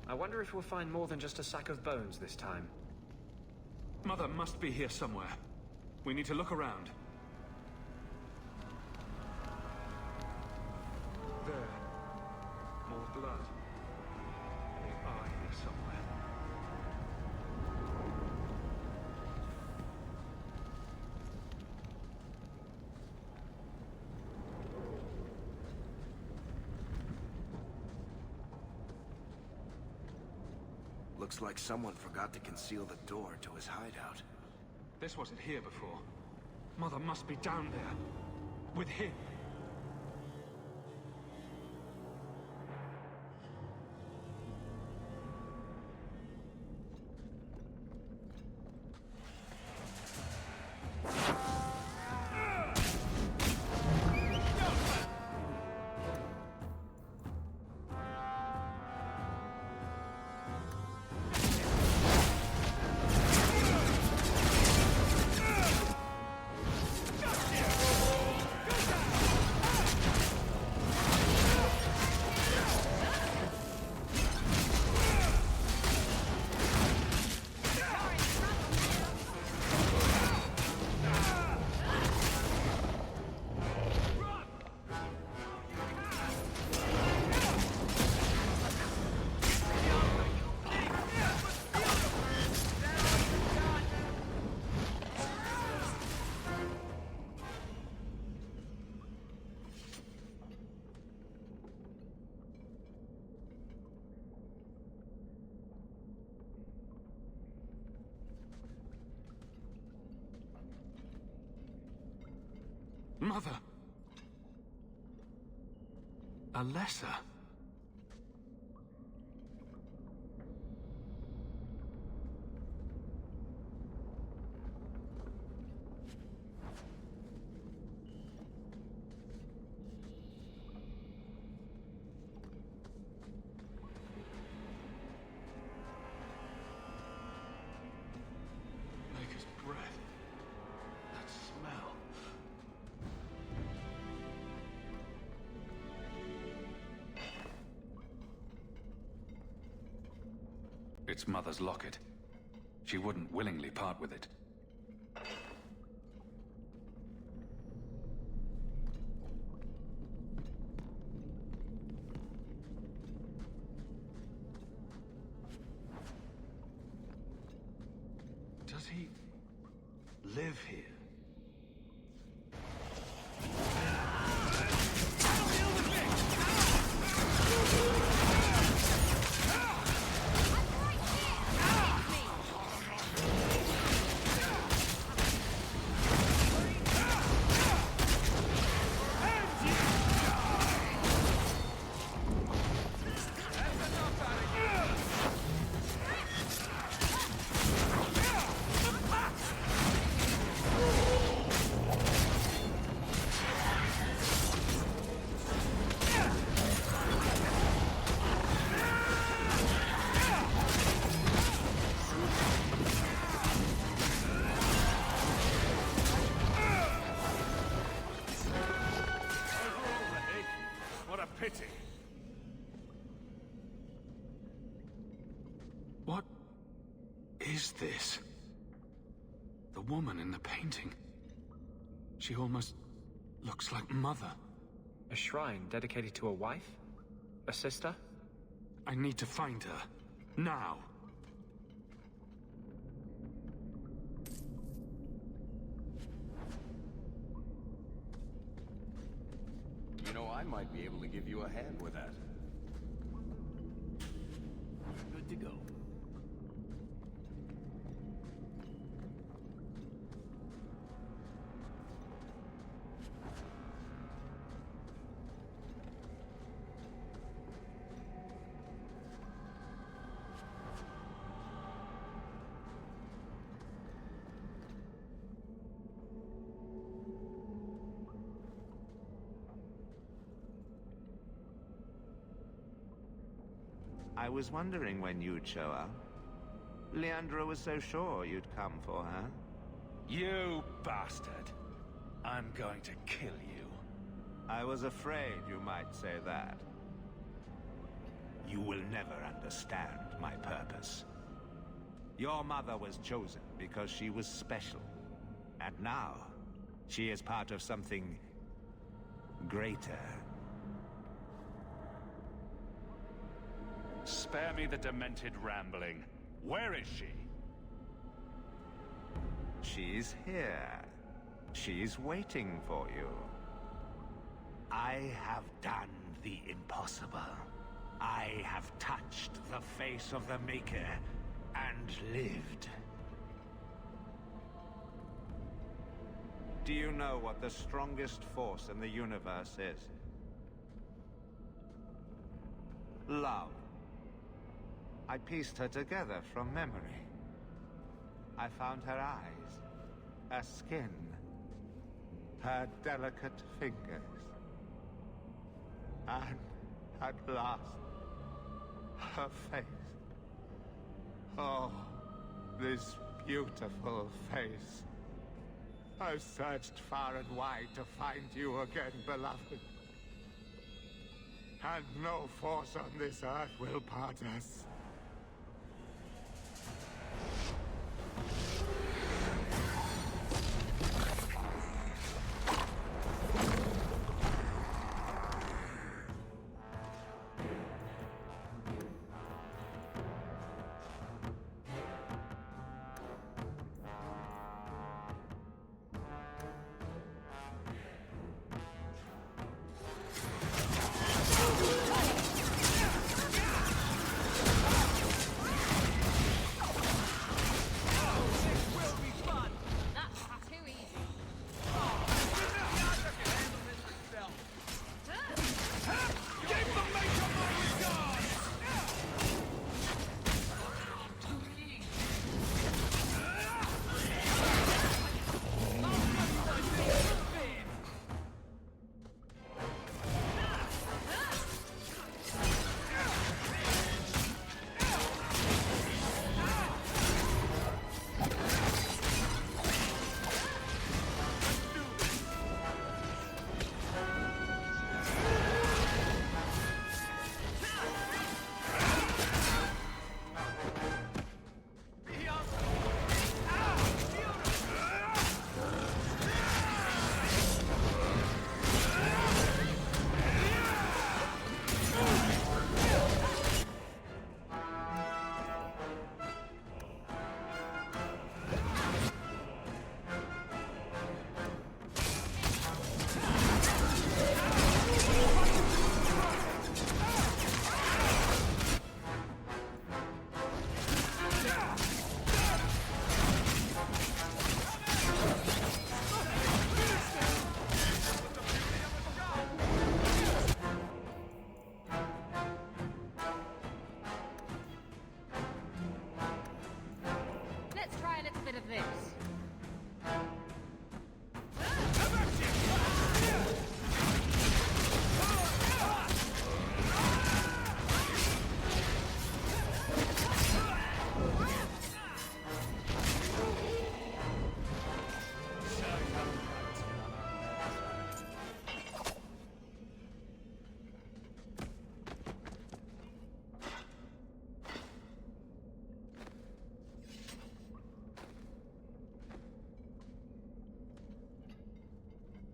I wonder if we'll find more than just a sack of bones this time. Mother must be here somewhere. We need to look around. There. More blood. They are here somewhere. Looks like someone forgot to conceal the door to his hideout. This wasn't here before. Mother must be down there. With him. Mother! Alessa! Maker's breath. That smell. It's Mother's locket. She wouldn't willingly part with it. Does he live here? Pity. What is this? The woman in the painting. She almost looks like Mother. A shrine dedicated to a wife? A sister? I need to find her. Now. You know, I might be able to give you a hand with that. Good to go. I was wondering when you'd show up. Leandra was so sure you'd come for her. You bastard! I'm going to kill you. I was afraid you might say that. You will never understand my purpose. Your mother was chosen because she was special. And now, she is part of something greater. Spare me the demented rambling. Where is she? She's here. She's waiting for you. I have done the impossible. I have touched the face of the Maker and lived. Do you know what the strongest force in the universe is? Love. I pieced her together from memory. I found her eyes, her skin, her delicate fingers. And at last, her face. Oh, this beautiful face. I've searched far and wide to find you again, beloved. And no force on this earth will part us.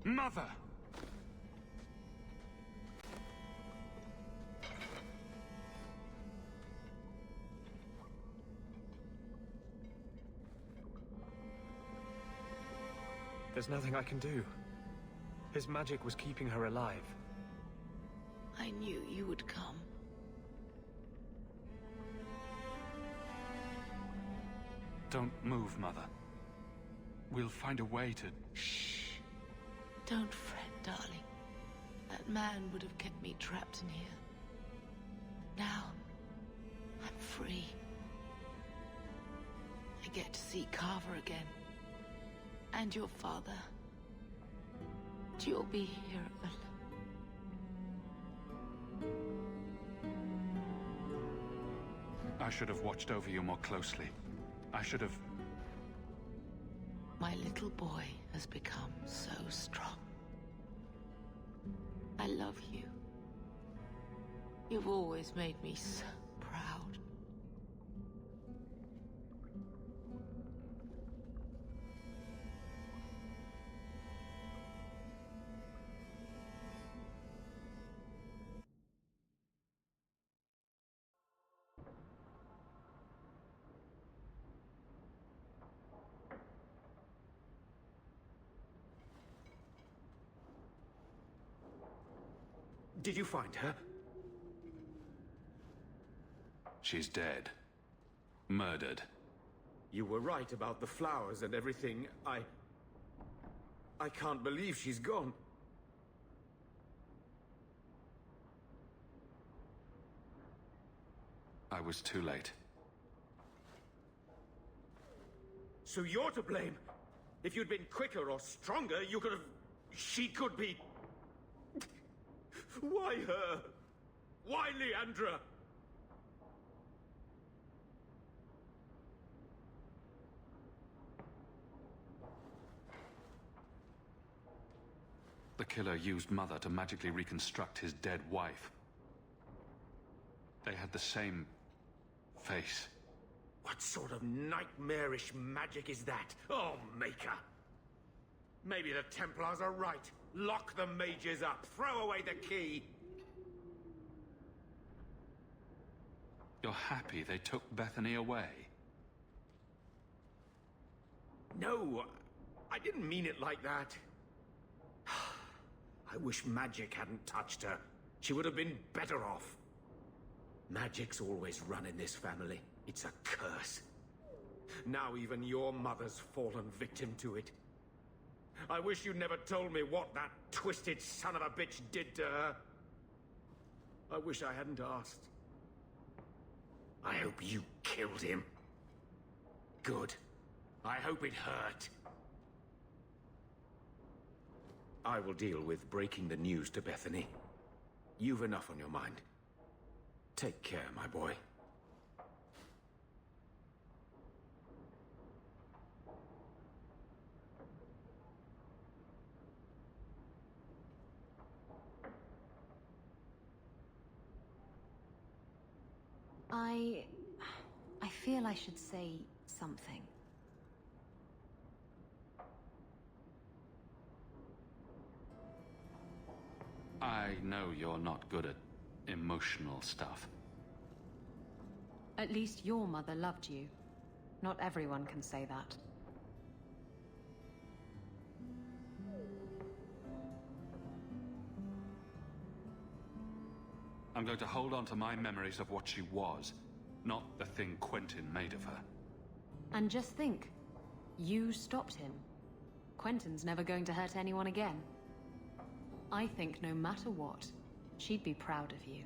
Mother! There's nothing I can do. His magic was keeping her alive. I knew you would come. Don't move, Mother. We'll find a way to... Shh. Don't fret, darling. That man would have kept me trapped in here. Now, I'm free. I get to see Carver again. And your father. And you'll be here alone. I should have watched over you more closely. I should have... My little boy has become so strong. I love you. You've always made me so proud. Did you find her? She's dead. Murdered. You were right about the flowers and everything. I can't believe she's gone. I was too late. So you're to blame. If you'd been quicker or stronger, you could have... She could be... Why her? Why Leandra? The killer used Mother to magically reconstruct his dead wife. They had the same face. What sort of nightmarish magic is that? Oh, Maker! Maybe the Templars are right. Lock the mages up. Throw away the key. You're happy they took Bethany away? No, I didn't mean it like that. I wish magic hadn't touched her. She would have been better off. Magic's always run in this family. It's a curse. Now even your mother's fallen victim to it. I wish you'd never told me what that twisted son of a bitch did to her. I wish I hadn't asked. I hope you killed him. Good. I hope it hurt. I will deal with breaking the news to Bethany. You've enough on your mind. Take care, my boy. I feel I should say something. I know you're not good at emotional stuff. At least your mother loved you. Not everyone can say that. I'm going to hold on to my memories of what she was, not the thing Quentin made of her. And just think, you stopped him. Quentin's never going to hurt anyone again. I think no matter what, she'd be proud of you.